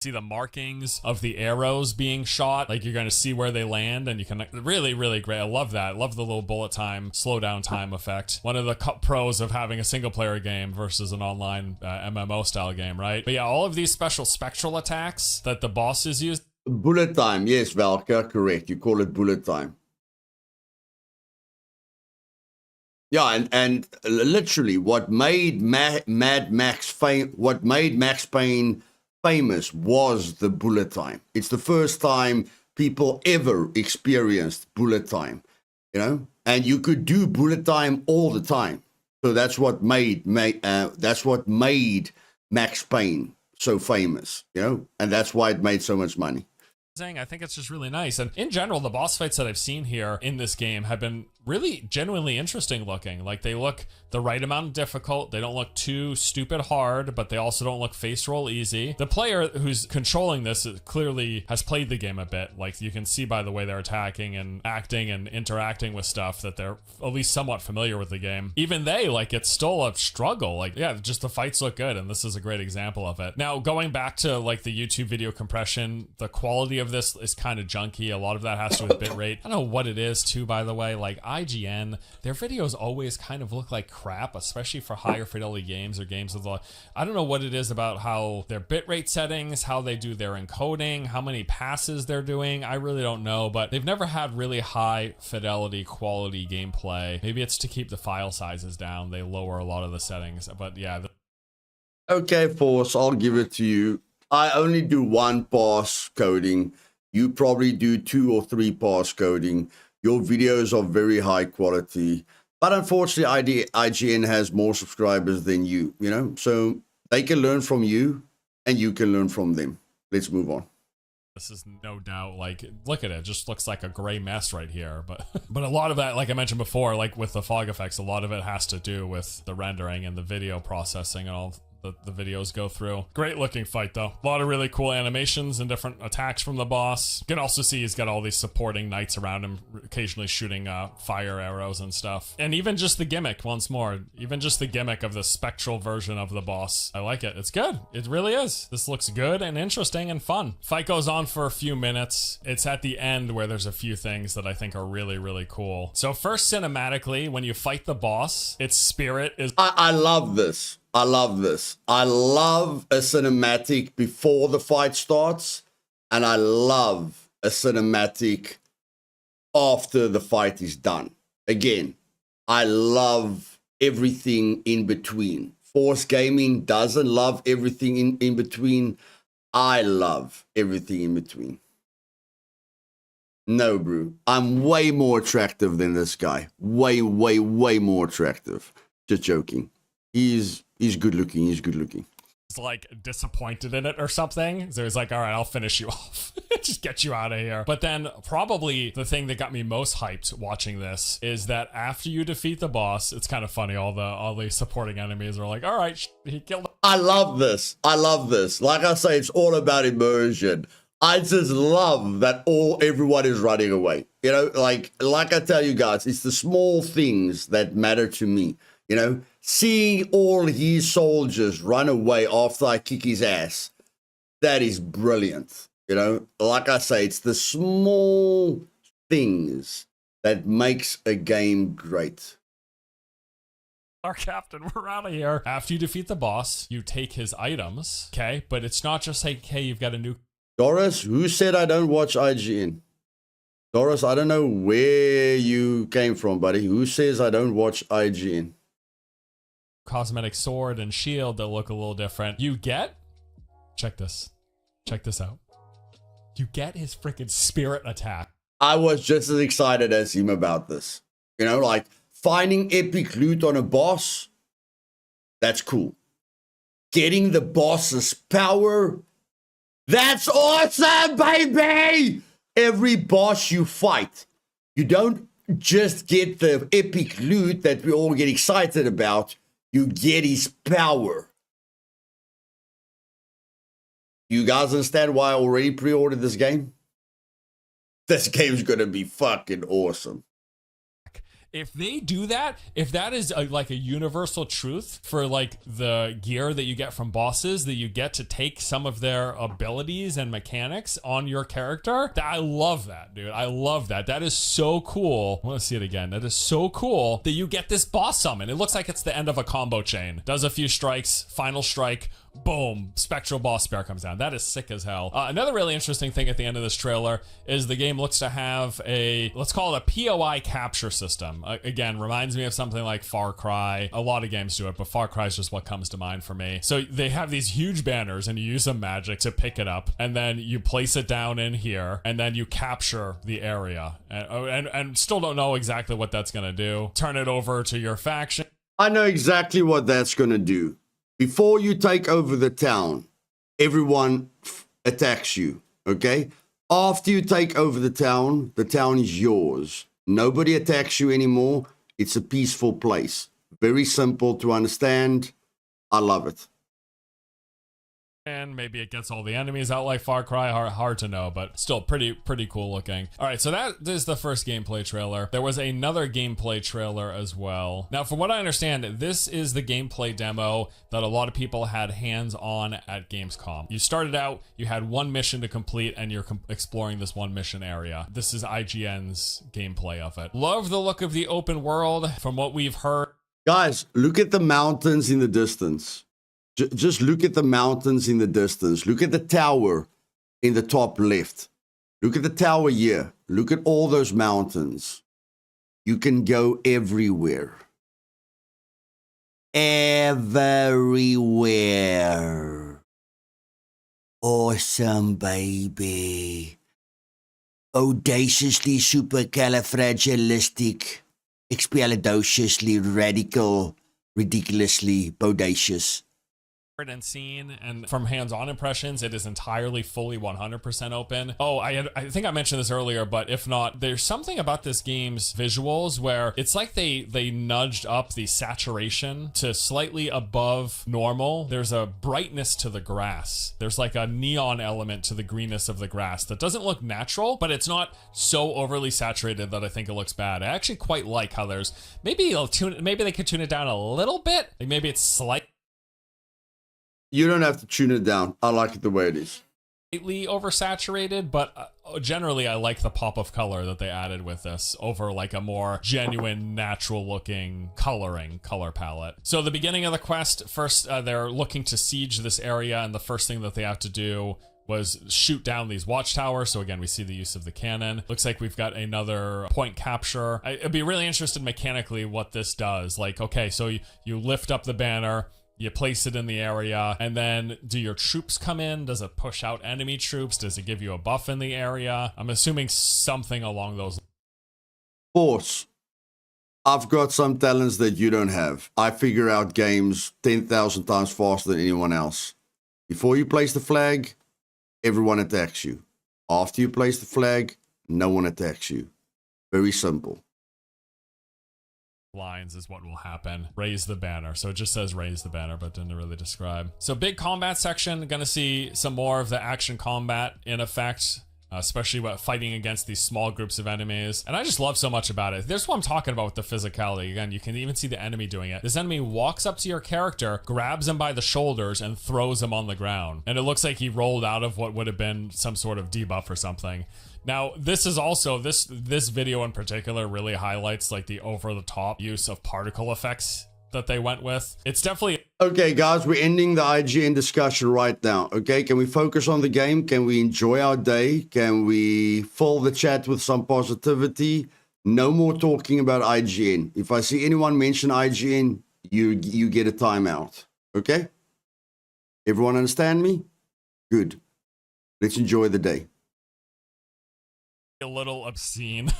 See the markings of the arrows being shot, like you're going to see where they land, and you can really, really great. I love that. I love the little bullet time, slow down time effect. One of the pros of having a single player game versus an online MMO style game, right? But yeah, all of these special spectral attacks that the bosses use. Bullet time, yes, Valka, correct. You call it bullet time. Yeah, and literally, what made Max Payne famous was the bullet time. It's the first time people ever experienced bullet time, you know, and you could do bullet time all the time. So that's what made Max Payne so famous, you know, and that's why it made so much money. I think it's just really nice. And in general, the boss fights that I've seen here in this game have been really genuinely interesting looking. Like they look the right amount of difficult. They don't look too stupid hard, but they also don't look face roll easy. The player who's controlling this clearly has played the game a bit. Like you can see by the way they're attacking and acting and interacting with stuff that they're at least somewhat familiar with the game. Even they, like, it's still a struggle. Like, yeah, just the fights look good, and this is a great example of it. Now, going back to like the YouTube video compression, the quality of this is kind of junky. A lot of that has to do with bitrate. I don't know what it is too, by the way. Like IGN, their videos always kind of look like crap, especially for higher fidelity games or games with a, I don't know what it is about how their bitrate settings, how they do their encoding, how many passes they're doing. I really don't know, but they've never had really high fidelity quality gameplay. Maybe it's to keep the file sizes down. They lower a lot of the settings, but yeah. Okay, Force, I'll give it to you. I only do one pass coding. You probably do 2 or 3 pass coding. Your videos are very high quality. But unfortunately, IGN has more subscribers than you, you know? So they can learn from you and you can learn from them. Let's move on. This is no doubt, like, look at it. Just looks like a gray mess right here. But a lot of that, like I mentioned before, like with the fog effects, a lot of it has to do with the rendering and the video processing and all the videos go through. Great looking fight though. A lot of really cool animations and different attacks from the boss. You can also see he's got all these supporting knights around him, occasionally shooting fire arrows and stuff. And even just the gimmick, once more, even just the gimmick of the spectral version of the boss. I like it. It's good. It really is. This looks good and interesting and fun. Fight goes on for a few minutes. It's at the end where there's a few things that I think are really, really cool. So first, cinematically, when you fight the boss, its spirit is... I love this. I love this. I love a cinematic before the fight starts, and I love a cinematic after the fight is done. Again, I love everything in between. Force Gaming doesn't love everything in between. I love everything in between. No, bro. I'm way more attractive than this guy. Way, way, way more attractive. Just joking. He's good looking. He's good looking. He's like disappointed in it or something. So he's like, all right, I'll finish you off. Just get you out of here. But then probably the thing that got me most hyped watching this is that after you defeat the boss, it's kind of funny. All the supporting enemies are like, all right, he killed him. I love this. I love this. Like I say, it's all about immersion. I just love that everyone is running away. You know, like I tell you guys, it's the small things that matter to me. You know, seeing all his soldiers run away after I kick his ass, that is brilliant. You know, like I say, it's the small things that makes a game great. Our captain, we're out of here. After you defeat the boss, you take his items, okay? But it's not just like, hey, you've got a new... Doris, who said I don't watch IGN? Doris, I don't know where you came from, buddy. Who says I don't watch IGN? Cosmetic sword and shield that look a little different. You get, check this out. You get his freaking spirit attack. I was just as excited as him about this. You know, like finding epic loot on a boss, that's cool. Getting the boss's power, that's awesome, baby! Every boss you fight, you don't just get the epic loot that we all get excited about, you get his power. You guys understand why I already pre-ordered this game? This game's gonna be fucking awesome. If they do that, if that is like a universal truth for like the gear that you get from bosses, that you get to take some of their abilities and mechanics on your character, I love that, dude. I love that. That is so cool. I want to see it again. That is so cool that you get this boss summon. It looks like it's the end of a combo chain. Does a few strikes, final strike, boom, spectral boss spear comes down. That is sick as hell. Another really interesting thing at the end of this trailer is the game looks to have a, let's call it a POI capture system. Again, reminds me of something like Far Cry. A lot of games do it, but Far Cry is just what comes to mind for me. So they have these huge banners and you use some magic to pick it up, and then you place it down in here, and then you capture the area. And still don't know exactly what that's gonna do. Turn it over to your faction. I know exactly what that's gonna do. Before you take over the town, everyone attacks you, okay? After you take over the town is yours. Nobody attacks you anymore. It's a peaceful place. Very simple to understand. I love it. And maybe it gets all the enemies out like Far Cry. Hard to know, but still pretty cool looking. All right, so that is the first gameplay trailer. There was another gameplay trailer as well. Now, from what I understand, this is the gameplay demo that a lot of people had hands on at Gamescom. You started out, you had one mission to complete, and you're exploring this one mission area. This is IGN's gameplay of it. Love the look of the open world from what we've heard. Guys, look at the mountains in the distance. Just look at the mountains in the distance. Look at the tower in the top left. Look at the tower here. Look at all those mountains. You can go everywhere. Everywhere. Awesome, baby. Audaciously supercalifragilistic. Expialidociously radical. Ridiculously bodacious. And seen, and from hands-on impressions, it is entirely fully 100% open. Oh, I think I mentioned this earlier, but if not, there's something about this game's visuals where it's like they nudged up the saturation to slightly above normal. There's a brightness to the grass. There's like a neon element to the greenness of the grass that doesn't look natural, but it's not so overly saturated that I think it looks bad. I actually quite like how there's maybe they could tune it down a little bit. Like maybe it's slight. You don't have to tune it down. I like it the way it is. Slightly oversaturated, but generally I like the pop of color that they added with this over like a more genuine, natural looking color palette. So the beginning of the quest, first they're looking to siege this area, and the first thing that they have to do was shoot down these watchtowers. So again, we see the use of the cannon. Looks like we've got another point capture. I'd be really interested mechanically what this does. Like, okay, so you lift up the banner, you place it in the area, and then do your troops come in? Does it push out enemy troops? Does it give you a buff in the area? I'm assuming something along those lines. Force. I've got some talents that you don't have. I figure out games 10,000 times faster than anyone else. Before you place the flag, everyone attacks you. After you place the flag, no one attacks you. Very simple. Lines is what will happen. Raise the banner. So it just says raise the banner, but didn't really describe. So big combat section. Gonna see some more of the action combat in effect, especially fighting against these small groups of enemies. And I just love so much about it. This is what I'm talking about with the physicality. Again, you can even see the enemy doing it. This enemy walks up to your character, grabs him by the shoulders, and throws him on the ground. And it looks like he rolled out of what would have been some sort of debuff or something. Now, this is also, this video in particular really highlights like the over-the-top use of particle effects that they went with. It's definitely... Okay, guys, we're ending the IGN discussion right now. Okay, can we focus on the game? Can we enjoy our day? Can we fill the chat with some positivity? No more talking about IGN. If I see anyone mention IGN, you get a timeout. Okay? Everyone understand me? Good. Let's enjoy the day. A little obscene.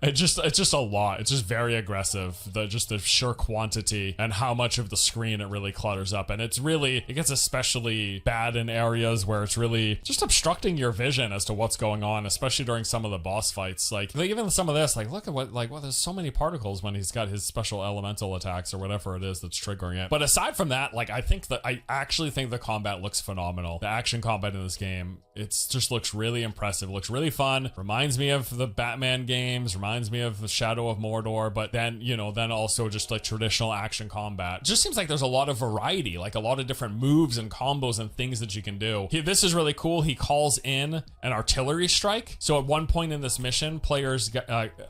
It's just a lot. It's just very aggressive. The sheer quantity and how much of the screen it really clutters up. And it gets especially bad in areas where it's really just obstructing your vision as to what's going on, especially during some of the boss fights. Like even some of this, look at there's so many particles when he's got his special elemental attacks or whatever it is that's triggering it. But aside from that, I actually think the combat looks phenomenal. The action combat in this game, just looks really impressive. Looks really fun. Reminds me of the Batman games, reminds me of the Shadow of Mordor, but then also just like traditional action combat. Just seems like there's a lot of variety, like a lot of different moves and combos and things that you can do. This is really cool. He calls in an artillery strike. So at one point in this mission, players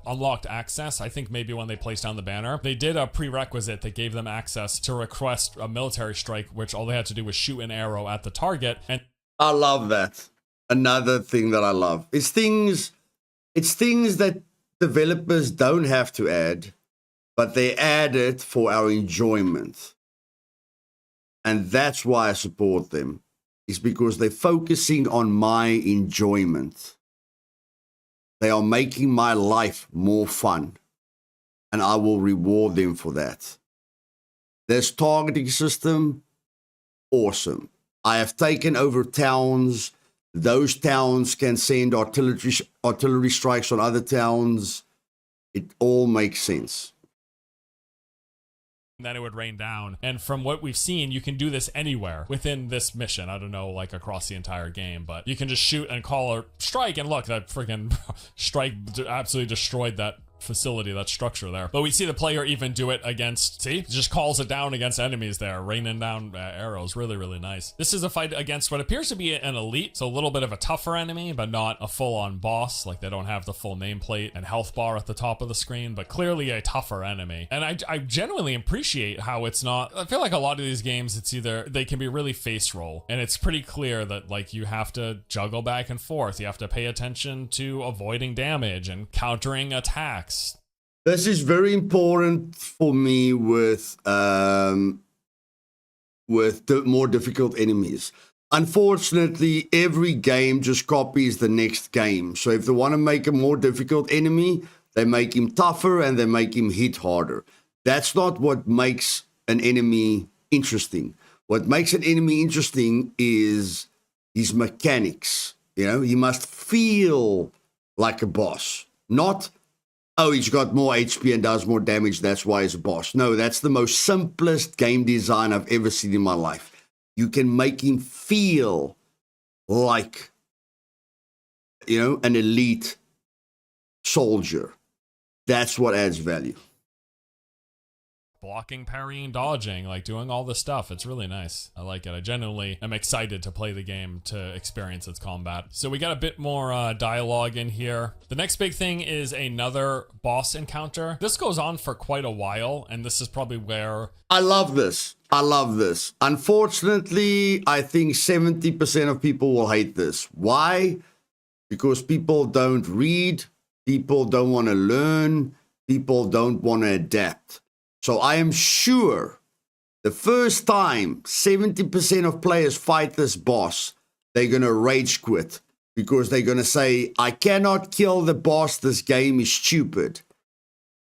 unlocked access. I think maybe when they placed down the banner, they did a prerequisite that gave them access to request a military strike, which all they had to do was shoot an arrow at the target. And I love that. Another thing that I love is things that developers don't have to add, but they add it for our enjoyment. And that's why I support them, is because they're focusing on my enjoyment. They are making my life more fun, and I will reward them for that. This targeting system, awesome. I have taken over towns. Those towns can send artillery strikes on other towns. It all makes sense. then it would rain down. And from what we've seen, you can do this anywhere within this mission. I don't know, like across the entire game, but you can just shoot and call a strike, and look, that freaking strike absolutely destroyed that facility, that structure there. But we see the player even do it against, see, just calls it down against enemies there, raining down arrows. Really, really nice. This is a fight against what appears to be an elite, so a little bit of a tougher enemy, but not a full-on boss. Like, they don't have the full nameplate and health bar at the top of the screen, but clearly a tougher enemy. And I genuinely appreciate how it's not, I feel like a lot of these games, it's either, they can be really face roll, and it's pretty clear that, like, you have to juggle back and forth. You have to pay attention to avoiding damage and countering attacks. This is very important for me with the more difficult enemies. Unfortunately, every game just copies the next game. So if they want to make a more difficult enemy, they make him tougher and they make him hit harder. That's not what makes an enemy interesting. What makes an enemy interesting is his mechanics. You know, he must feel like a boss, not, oh, he's got more HP and does more damage, that's why he's a boss. No, that's the most simplest game design I've ever seen in my life. You can make him feel like, you know, an elite soldier. That's what adds value. Blocking, parrying, dodging, like doing all this stuff. It's really nice. I like it. I genuinely am excited to play the game, to experience its combat. So we got a bit more dialogue in here. The next big thing is another boss encounter. This goes on for quite a while, and this is probably where... I love this. I love this. Unfortunately, I think 70% of people will hate this. Why? Because people don't read, people don't want to learn, people don't want to adapt. So I am sure the first time 70% of players fight this boss, they're going to rage quit because they're going to say, I cannot kill the boss, this game is stupid.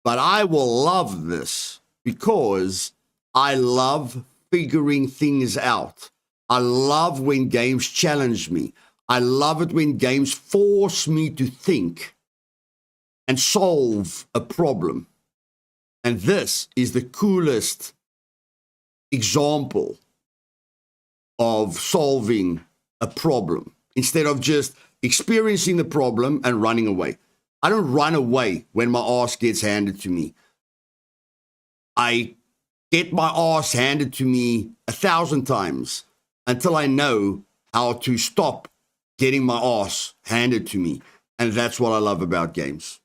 But I will love this because I love figuring things out. I love when games challenge me. I love it when games force me to think and solve a problem. And this is the coolest example of solving a problem instead of just experiencing the problem and running away. I don't run away when my ass gets handed to me. I get my ass handed to me 1,000 times until I know how to stop getting my ass handed to me. And that's what I love about games.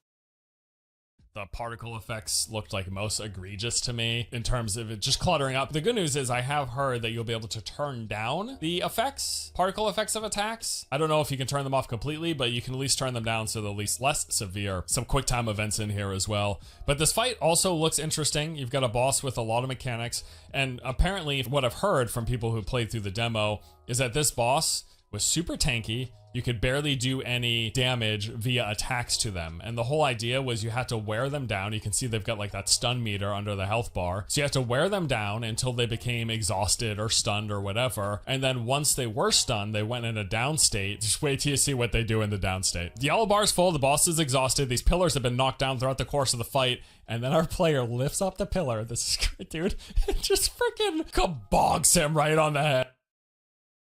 the particle effects looked like most egregious to me in terms of it just cluttering up. The good news is I have heard that you'll be able to turn down the effects, particle effects of attacks. I don't know if you can turn them off completely, but you can at least turn them down so they're at least less severe. Some quick time events in here as well. But this fight also looks interesting. You've got a boss with a lot of mechanics, and apparently what I've heard from people who played through the demo is that this boss was super tanky. You could barely do any damage via attacks to them. And the whole idea was you had to wear them down. You can see they've got like that stun meter under the health bar. So you have to wear them down until they became exhausted or stunned or whatever. And then once they were stunned, they went in a down state. Just wait till you see what they do in the down state. The yellow bar's full, the boss is exhausted. These pillars have been knocked down throughout the course of the fight. And then our player lifts up the pillar. This is great, dude. And just freaking bonks him right on the head.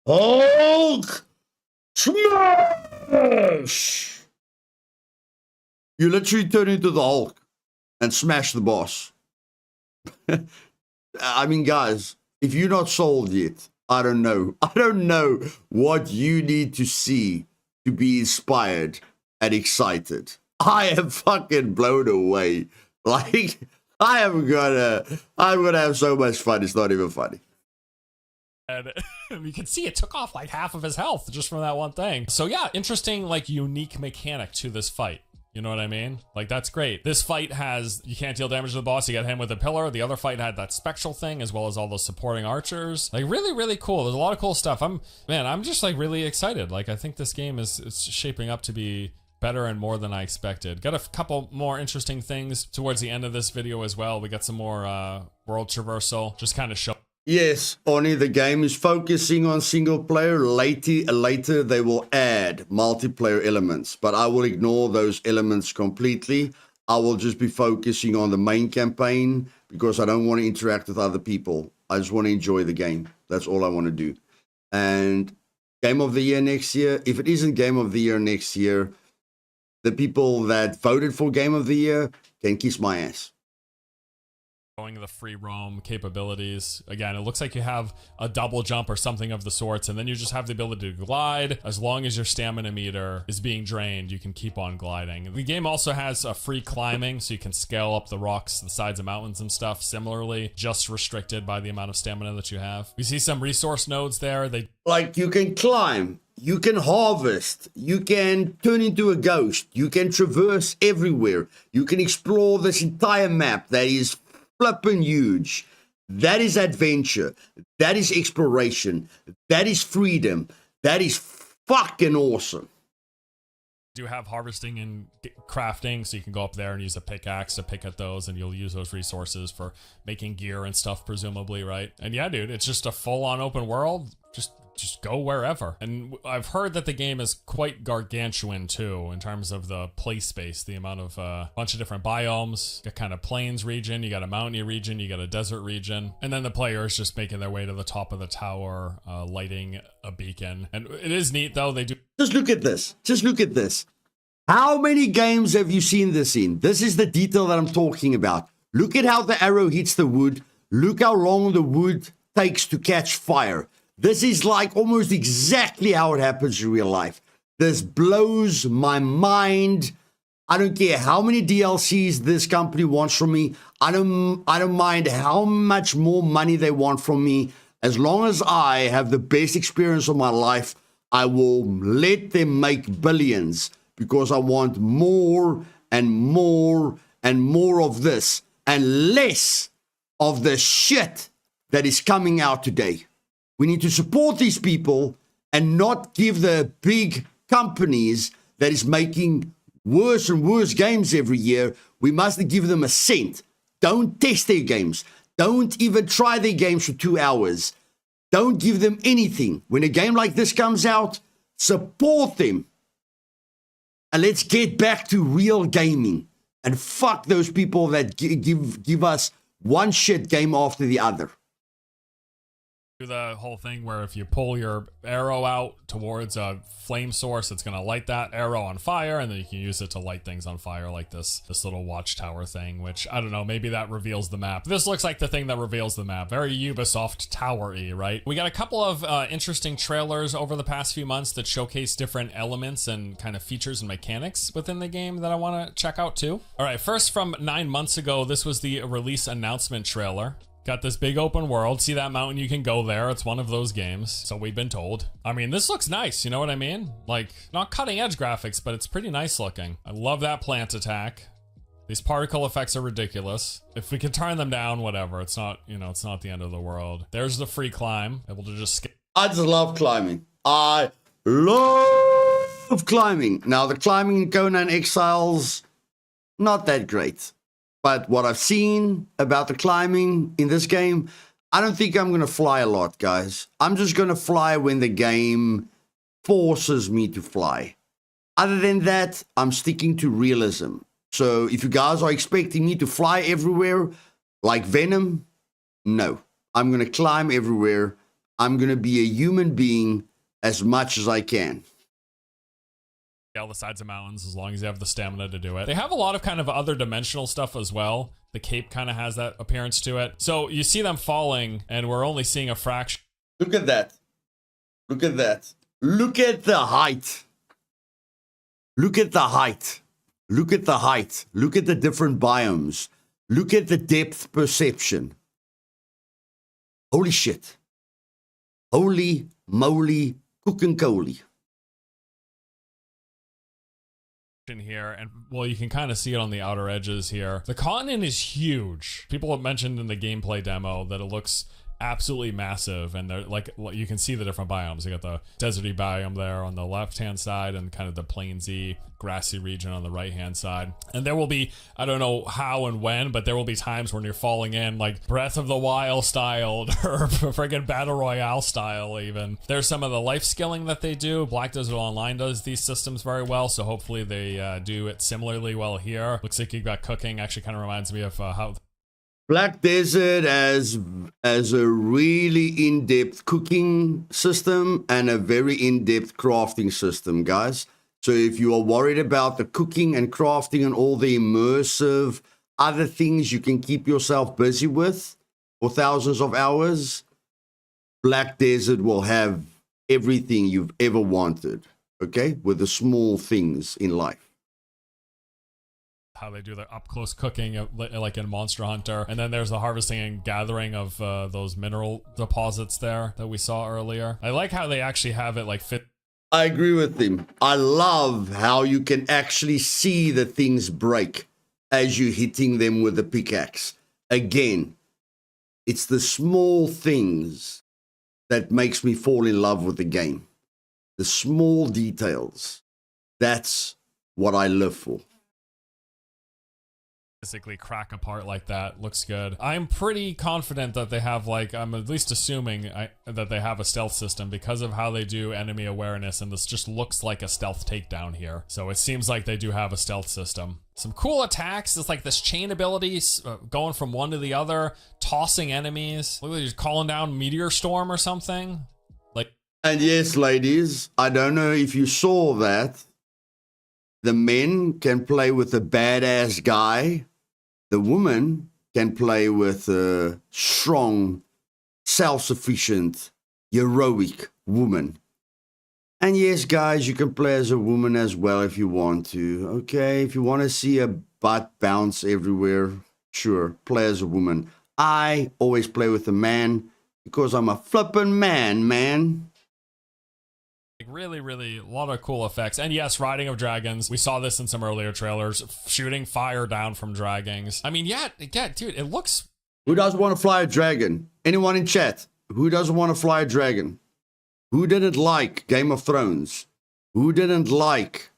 Hulk! Smash! You literally turn into the Hulk and smash the boss. I mean, guys, if you're not sold yet, I don't know. I don't know what you need to see to be inspired and excited. I am fucking blown away. Like, I'm gonna have so much fun. It's not even funny. And you can see it took off like half of his health just from that one thing. So yeah, interesting, like unique mechanic to this fight. You know what I mean? Like, that's great. This fight has, you can't deal damage to the boss. You got him with a pillar. The other fight had that spectral thing as well as all those supporting archers. Like, really, really cool. There's a lot of cool stuff. I'm just like really excited. Like, I think this game is shaping up to be better and more than I expected. Got a couple more interesting things towards the end of this video as well. We got some more world traversal, just kind of show. Yes, only the game is focusing on single player. Later they will add multiplayer elements, but I will ignore those elements completely. I will just be focusing on the main campaign because I don't want to interact with other people. I just want to enjoy the game. That's all I want to do. And Game of the Year next year, if it isn't Game of the Year next year, the people that voted for Game of the Year can kiss my ass. Showing the free roam capabilities. Again, it looks like you have a double jump or something of the sorts, and then you just have the ability to glide. As long as your stamina meter is being drained, you can keep on gliding. The game also has a free climbing, so you can scale up the rocks, the sides of mountains and stuff. Similarly, just restricted by the amount of stamina that you have. We see some resource nodes there. Like, you can climb, you can harvest, you can turn into a ghost, you can traverse everywhere, you can explore this entire map that is flipping huge. That is adventure. That is exploration. That is freedom. That is fucking awesome. Do have harvesting and crafting, so you can go up there and use a pickaxe to pick at those, and you'll use those resources for making gear and stuff, presumably, right? And yeah, dude, it's just a full-on open world. Just go wherever. And I've heard that the game is quite gargantuan too, in terms of the play space, the amount of bunch of different biomes. You got kind of plains region, you got a mountainy region, you got a desert region, and then the player is just making their way to the top of the tower, lighting a beacon. And it is neat though. They do. Just look at this. Just look at this. How many games have you seen this in? This is the detail that I'm talking about. Look at how the arrow hits the wood. Look how long the wood takes to catch fire. This is like almost exactly how it happens in real life. This blows my mind. I don't care how many DLCs this company wants from me. I don't mind how much more money they want from me. As long as I have the best experience of my life, I will let them make billions because I want more and more and more of this and less of the shit that is coming out today. We need to support these people and not give the big companies that is making worse and worse games every year. We mustn't give them a cent. Don't test their games. Don't even try their games for 2 hours. Don't give them anything. When a game like this comes out, support them. And let's get back to real gaming. And fuck those people that give us one shit game after the other. Do the whole thing where if you pull your arrow out towards a flame source, it's going to light that arrow on fire, and then you can use it to light things on fire, like this little watchtower thing, which, I don't know, maybe that reveals the map. This looks like the thing that reveals the map. Very Ubisoft Tower-y, right? We got a couple of interesting trailers over the past few months that showcase different elements and kind of features and mechanics within the game that I want to check out too. All right, first from 9 months ago, this was the release announcement trailer. Got this big open world. See that mountain? You can go there. It's one of those games, so we've been told. I mean, this looks nice, you know what I mean? Like, not cutting edge graphics, but it's pretty nice looking. I love that plant attack. These particle effects are ridiculous. If we can turn them down, whatever. It's not, you know, it's not the end of the world. There's the free climb. Able to just skip. I just love climbing. I love climbing. Now, the climbing in Conan Exiles, not that great. But what I've seen about the climbing in this game, I don't think I'm going to fly a lot, guys. I'm just going to fly when the game forces me to fly. Other than that, I'm sticking to realism. So if you guys are expecting me to fly everywhere like Venom, no. I'm going to climb everywhere. I'm going to be a human being as much as I can. All the sides of mountains, as long as you have the stamina to do it. They have a lot of kind of other dimensional stuff as well. The cape kind of has that appearance to it. So you see them falling, and we're only seeing a fraction. Look at that. Look at that. Look at the height. Look at the height. Look at the height. Look at the different biomes. Look at the depth perception. Holy shit. Holy moly cooking coly. Here, and well, you can kind of see it on the outer edges here. The continent is huge. People have mentioned in the gameplay demo that it looks absolutely massive, and they're like, you can see the different biomes. You got the deserty biome there on the left hand side, and kind of the plainsy grassy region on the right hand side. And there will be, I don't know how and when, but there will be times when you're falling in like Breath of the Wild styled or friggin' Battle Royale style even. There's some of the life skilling that they do. Black Desert Online does these systems very well, so hopefully they do it similarly well here. Looks like you've got cooking. Actually kind of reminds me of how Black Desert as a really in-depth cooking system and a very in-depth crafting system, guys. So if you are worried about the cooking and crafting and all the immersive other things you can keep yourself busy with for thousands of hours, Black Desert will have everything you've ever wanted, okay, with the small things in life. How they do their up-close cooking like in Monster Hunter. And then there's the harvesting and gathering of those mineral deposits there that we saw earlier. I like how they actually have it like fit. I agree with him. I love how you can actually see the things break as you're hitting them with the pickaxe. Again, it's the small things that makes me fall in love with the game. The small details. That's what I live for. Basically crack apart like that. Looks good. I'm pretty confident that they have, like, I'm at least assuming that they have a stealth system because of how they do enemy awareness, and this just looks like a stealth takedown here. So it seems like they do have a stealth system. Some cool attacks. It's like this chain ability going from one to the other, tossing enemies. Look like he's calling down Meteor Storm or something. Like, and yes, ladies, I don't know if you saw that. The men can play with a badass guy. The woman can play with a strong, self-sufficient, heroic woman. And yes, guys, you can play as a woman as well if you want to. Okay, if you want to see a butt bounce everywhere, sure, play as a woman. I always play with a man because I'm a flippin' man. Really, really, a lot of cool effects. And yes, riding of dragons. We saw this in some earlier trailers. Shooting fire down from dragons. I mean, yeah, dude, it looks... Who doesn't want to fly a dragon? Anyone in chat? Who doesn't want to fly a dragon? Who didn't like Game of Thrones? Who didn't like,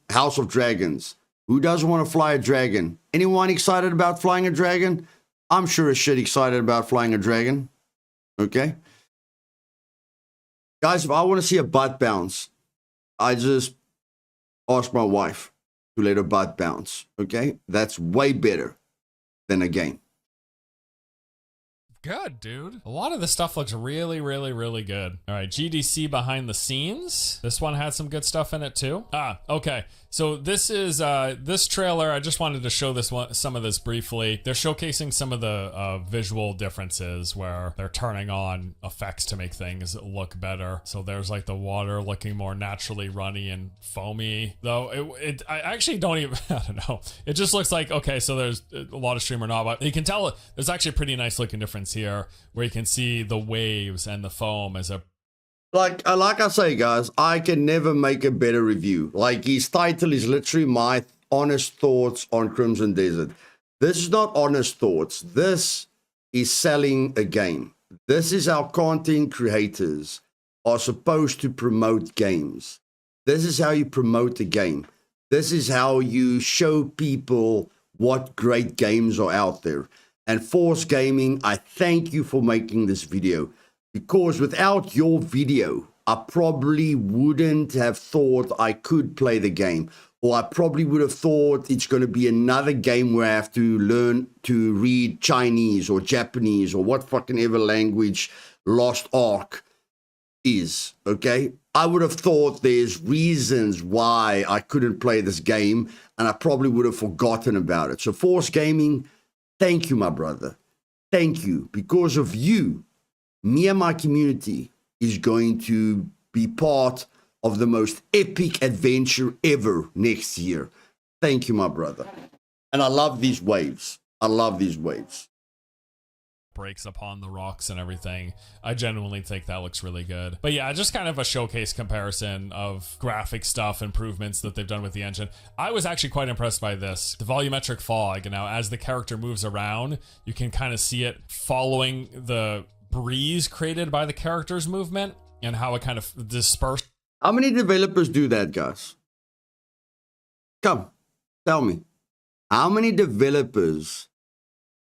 House of Dragons? Who doesn't want to fly a dragon? Anyone excited about flying a dragon? I'm sure as shit excited about flying a dragon. Okay? Guys, if I want to see a butt bounce, I just ask my wife to let her butt bounce, okay? That's way better than a game. good, dude. A lot of this stuff looks really, really, really good. All right, GDC behind the scenes. This one had some good stuff in it too. Okay. So this is this trailer. I just wanted to show some of this briefly. They're showcasing some of the visual differences where they're turning on effects to make things look better. So there's like the water looking more naturally runny and foamy. Though I actually don't even, I don't know. It just looks like, okay, so there's a lot of stream or not, but you can tell there's actually a pretty nice looking difference here where you can see the waves and the foam as a Like I say, guys, I can never make a better review. Like, his title is literally my honest thoughts on Crimson Desert. This is not honest thoughts. This is selling a game. This is how content creators are supposed to promote games. This is how you promote a game. This is how you show people what great games are out there. And Force Gaming, I thank you for making this video. Because without your video, I probably wouldn't have thought I could play the game. Or I probably would have thought it's going to be another game where I have to learn to read Chinese or Japanese or what fucking ever language Lost Ark is, okay? I would have thought there's reasons why I couldn't play this game, and I probably would have forgotten about it. So Force Gaming, thank you, my brother. Thank you. Because of you, me and my community is going to be part of the most epic adventure ever next year. Thank you, my brother. And I love these waves. I love these waves. Breaks upon the rocks and everything. I genuinely think that looks really good. But yeah, just kind of a showcase comparison of graphic stuff, improvements that they've done with the engine. I was actually quite impressed by this. The volumetric fog, now as the character moves around, you can kind of see it following the breeze created by the character's movement and how it kind of dispersed. How many developers do that, guys? Come, tell me. How many developers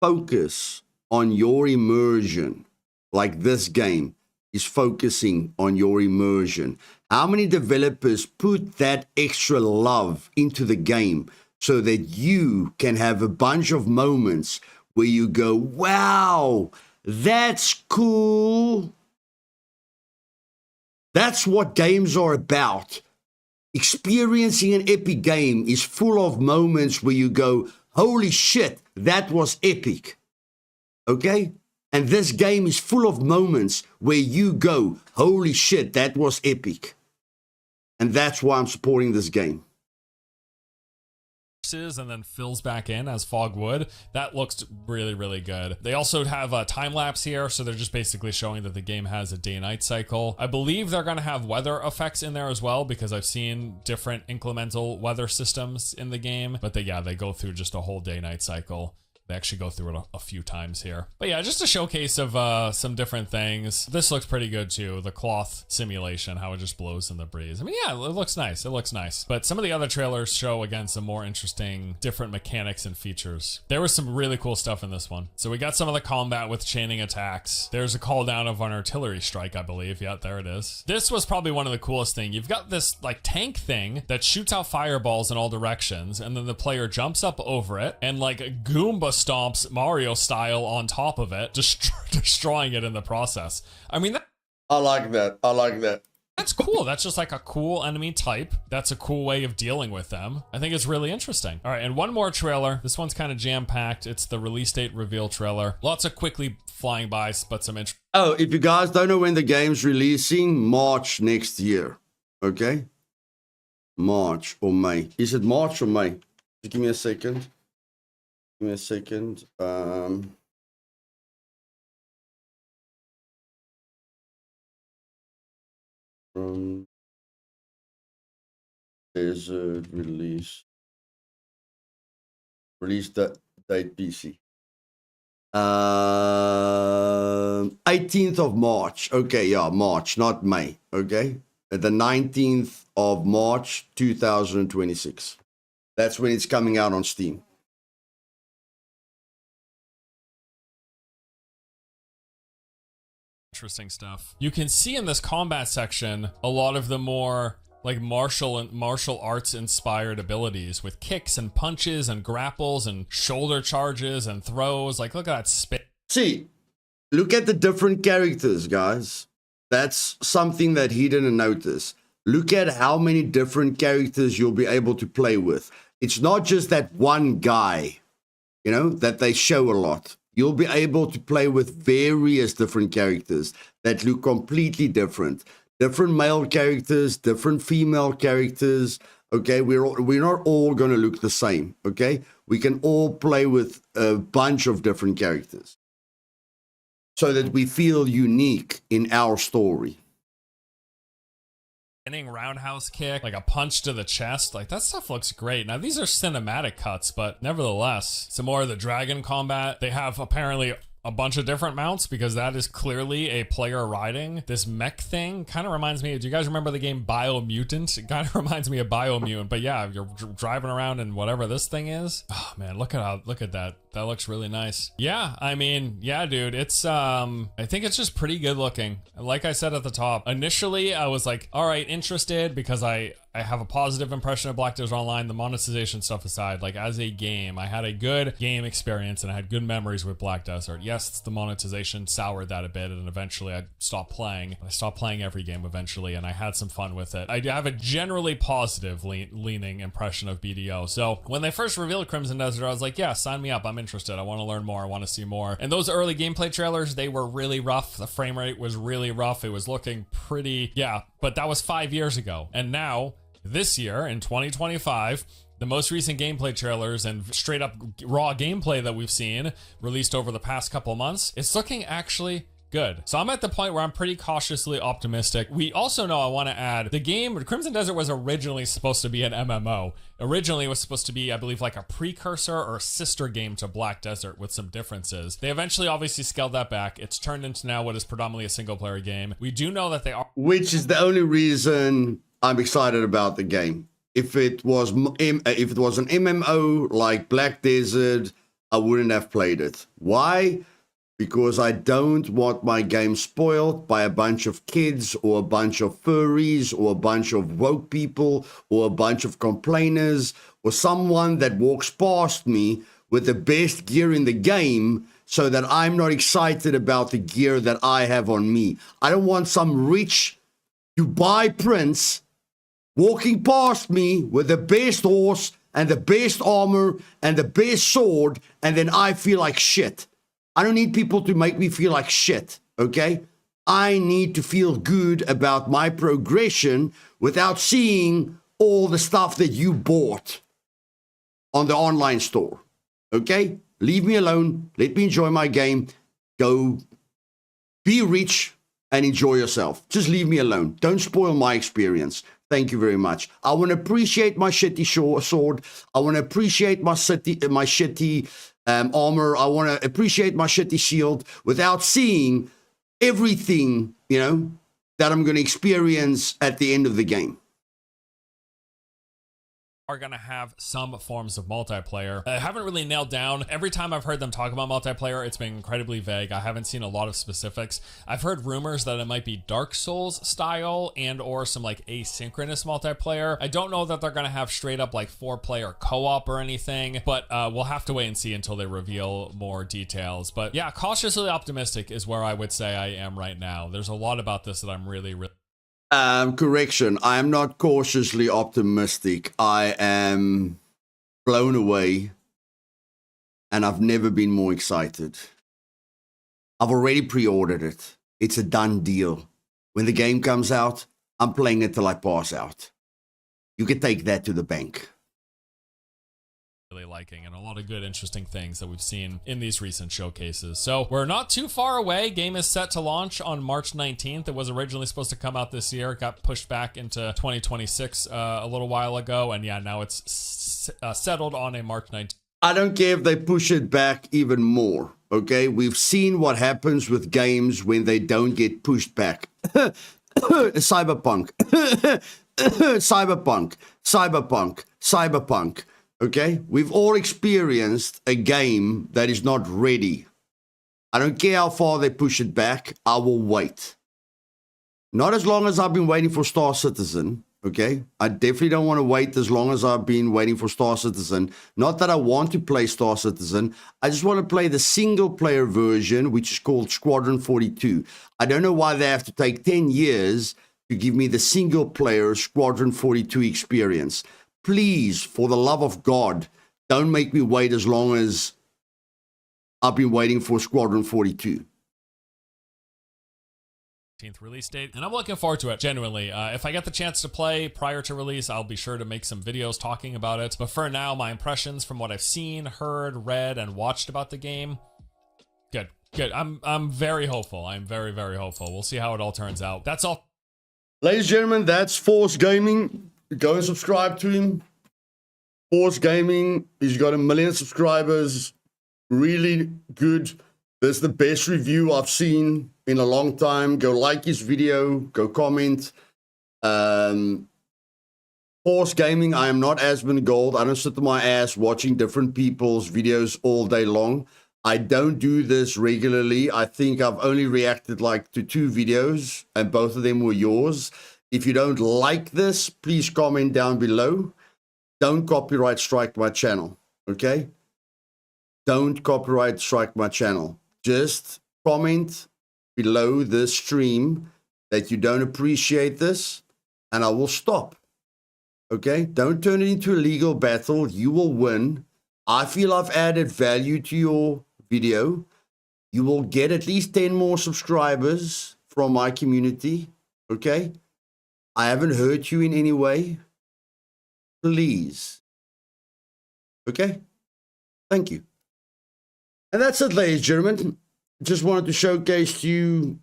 focus on your immersion like this game is focusing on your immersion? How many developers put that extra love into the game so that you can have a bunch of moments where you go, wow, that's cool. That's what games are about. Experiencing an epic game is full of moments where you go, holy shit, that was epic. Okay? And this game is full of moments where you go, holy shit, that was epic. And that's why I'm supporting this game. And then fills back in as fog would. That looks really, really good. They also have a time lapse here, so they're just basically showing that the game has a day-night cycle. I believe they're going to have weather effects in there as well, because I've seen different incremental weather systems in the game. But they go through just a whole day-night cycle. They actually go through it a few times here. But yeah, just a showcase of some different things. This looks pretty good too. The cloth simulation, how it just blows in the breeze. I mean, yeah, it looks nice. It looks nice. But some of the other trailers show, again, some more interesting different mechanics and features. There was some really cool stuff in this one. So we got some of the combat with chaining attacks. There's a call down of an artillery strike, I believe. Yeah, there it is. This was probably one of the coolest things. You've got this like tank thing that shoots out fireballs in all directions, and then the player jumps up over it and like Goomba stomps Mario style on top of it, just destroying it in the process. I mean, I like that. I like that. That's cool. That's just like a cool enemy type. That's a cool way of dealing with them. I think it's really interesting. All right, and one more trailer. This one's kind of jam-packed. It's the release date reveal trailer. Lots of quickly flying by, but some interesting. Oh, if you guys don't know when the game's releasing, March next year. Okay? March or May. Is it March or May? Just give me a second. Give me a second. From Desert release date PC. 18th of March. Okay, yeah, March, not May. Okay, the 19th of March 2026. That's when it's coming out on Steam. Interesting stuff. You can see in this combat section a lot of the more like martial arts inspired abilities with kicks and punches and grapples and shoulder charges and throws. Like, look at that spit. See, Look at the different characters, guys. That's something that he didn't notice. Look at how many different characters you'll be able to play with. It's not just that one guy, you know, that they show a lot. You'll be able to play with various different characters that look completely different. Different male characters, different female characters. Okay, we're not all going to look the same. Okay, we can all play with a bunch of different characters so that we feel unique in our story. Roundhouse kick, like a punch to the chest, like that stuff looks great. Now these are cinematic cuts, but nevertheless, some more of the dragon combat. They have apparently a bunch of different mounts because that is clearly a player riding. This mech thing kind of reminds me, do you guys remember the game Biomutant? It kind of reminds me of Biomutant, but yeah, you're driving around in whatever this thing is. Oh man, look at that. That looks really nice. Yeah, I mean, yeah, dude, it's, I think it's just pretty good looking. Like I said at the top, initially I was like, all right, interested because I have a positive impression of Black Desert Online, the monetization stuff aside. Like as a game, I had a good game experience and I had good memories with Black Desert. Yes, the monetization soured that a bit and eventually I stopped playing. I stopped playing every game eventually and I had some fun with it. I have a generally positive leaning impression of BDO. So when they first revealed Crimson Desert, I was like, yeah, sign me up. I'm interested. I want to learn more. I want to see more. And those early gameplay trailers, they were really rough. The frame rate was really rough. It was looking pretty, yeah, but that was 5 years ago. And now, this year, in 2025, the most recent gameplay trailers and straight up raw gameplay that we've seen released over the past couple months, it's looking actually good. So I'm at the point where I'm pretty cautiously optimistic. We also know, I want to add, the game Crimson Desert was originally supposed to be an MMO. Originally it was supposed to be, I believe, like a precursor or a sister game to Black Desert with some differences. They eventually obviously scaled that back. It's turned into now what is predominantly a single player game. We do know that they are, which is the only reason I'm excited about the game. If it was an MMO like Black Desert, I wouldn't have played it. Why? Because I don't want my game spoiled by a bunch of kids or a bunch of furries or a bunch of woke people or a bunch of complainers or someone that walks past me with the best gear in the game so that I'm not excited about the gear that I have on me. I don't want some rich Dubai prince walking past me with the best horse and the best armor and the best sword, and then I feel like shit. I don't need people to make me feel like shit, okay? I need to feel good about my progression without seeing all the stuff that you bought on the online store, okay? Leave me alone. Let me enjoy my game. Go be rich and enjoy yourself. Just leave me alone. Don't spoil my experience. Thank you very much. I want to appreciate my shitty sword. I want to appreciate my shitty armor. I want to appreciate my shitty shield without seeing everything, you know, that I'm going to experience at the end of the game. Are going to have some forms of multiplayer. I haven't really nailed down. Every time I've heard them talk about multiplayer, it's been incredibly vague. I haven't seen a lot of specifics. I've heard rumors that it might be Dark Souls style and or some like asynchronous multiplayer. I don't know that they're going to have straight up like 4-player co-op or anything, but we'll have to wait and see until they reveal more details. But yeah, cautiously optimistic is where I would say I am right now. There's a lot about this that I'm really correction. I am not cautiously optimistic. I am blown away, and I've never been more excited. I've already pre-ordered it. It's a done deal. When the game comes out, I'm playing it till I pass out. You can take that to the bank. Really liking, and a lot of good interesting things that we've seen in these recent showcases. So we're not too far away. Game is set to launch on March 19th. It was originally supposed to come out this year. It got pushed back into 2026 a little while ago, and yeah, now it's settled on a March 19th. I don't care if they push it back even more, okay? We've seen what happens with games when they don't get pushed back. Cyberpunk. Cyberpunk. Okay, we've all experienced a game that is not ready. I don't care how far they push it back. I will wait. Not as long as I've been waiting for Star Citizen. Okay, I definitely don't want to wait as long as I've been waiting for Star Citizen. Not that I want to play Star Citizen. I just want to play the single player version, which is called Squadron 42. I don't know why they have to take 10 years to give me the single player Squadron 42 experience. Please, for the love of God, don't make me wait as long as I've been waiting for Squadron 42. Release date, and I'm looking forward to it, genuinely. If I get the chance to play prior to release, I'll be sure to make some videos talking about it. But for now, my impressions from what I've seen, heard, read, and watched about the game, good. I'm very hopeful. I'm very, very hopeful. We'll see how it all turns out. That's all. Ladies and gentlemen, that's Force Gaming. Go and subscribe to him. Force Gaming, he's got 1 million subscribers. Really good. This is the best review I've seen in a long time. Go like his video, go comment. Force Gaming, I am not Asmongold. I don't sit on my ass watching different people's videos all day long. I don't do this regularly. I think I've only reacted like to 2 videos, and both of them were yours. If you don't like this, please comment down below. Don't copyright strike my channel, okay? Don't copyright strike my channel. Just comment below this stream that you don't appreciate this, and I will stop. Okay? Don't turn it into a legal battle. You will win. I feel I've added value to your video. You will get at least 10 more subscribers from my community. Okay? I haven't hurt you in any way. Please. Okay? Thank you. And that's it, ladies and gentlemen. Just wanted to showcase to you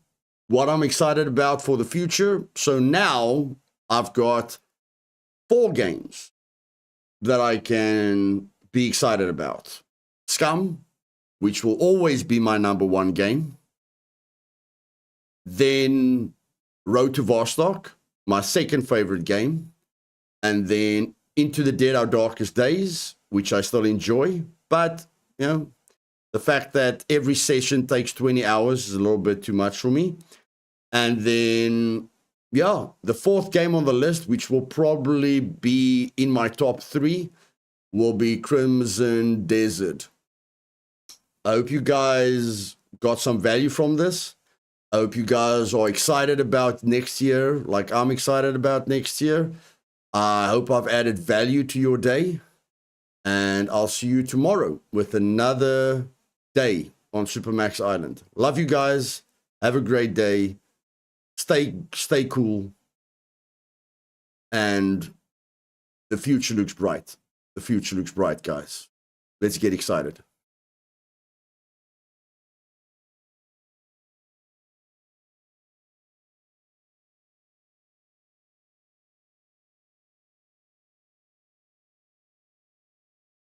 what I'm excited about for the future. So now I've got 4 games that I can be excited about. Scum, which will always be my #1 game. Then Road to Vostok, my second favorite game. And then Into the Dead, Our Darkest Days, which I still enjoy. But, you know, the fact that every session takes 20 hours is a little bit too much for me. And then, yeah, the 4th game on the list, which will probably be in my top 3, will be Crimson Desert. I hope you guys got some value from this. I hope you guys are excited about next year, like I'm excited about next year. I hope I've added value to your day. And I'll see you tomorrow with another day on Supermax Island. Love you guys. Have a great day. Stay cool. And the future looks bright. The future looks bright, guys. Let's get excited.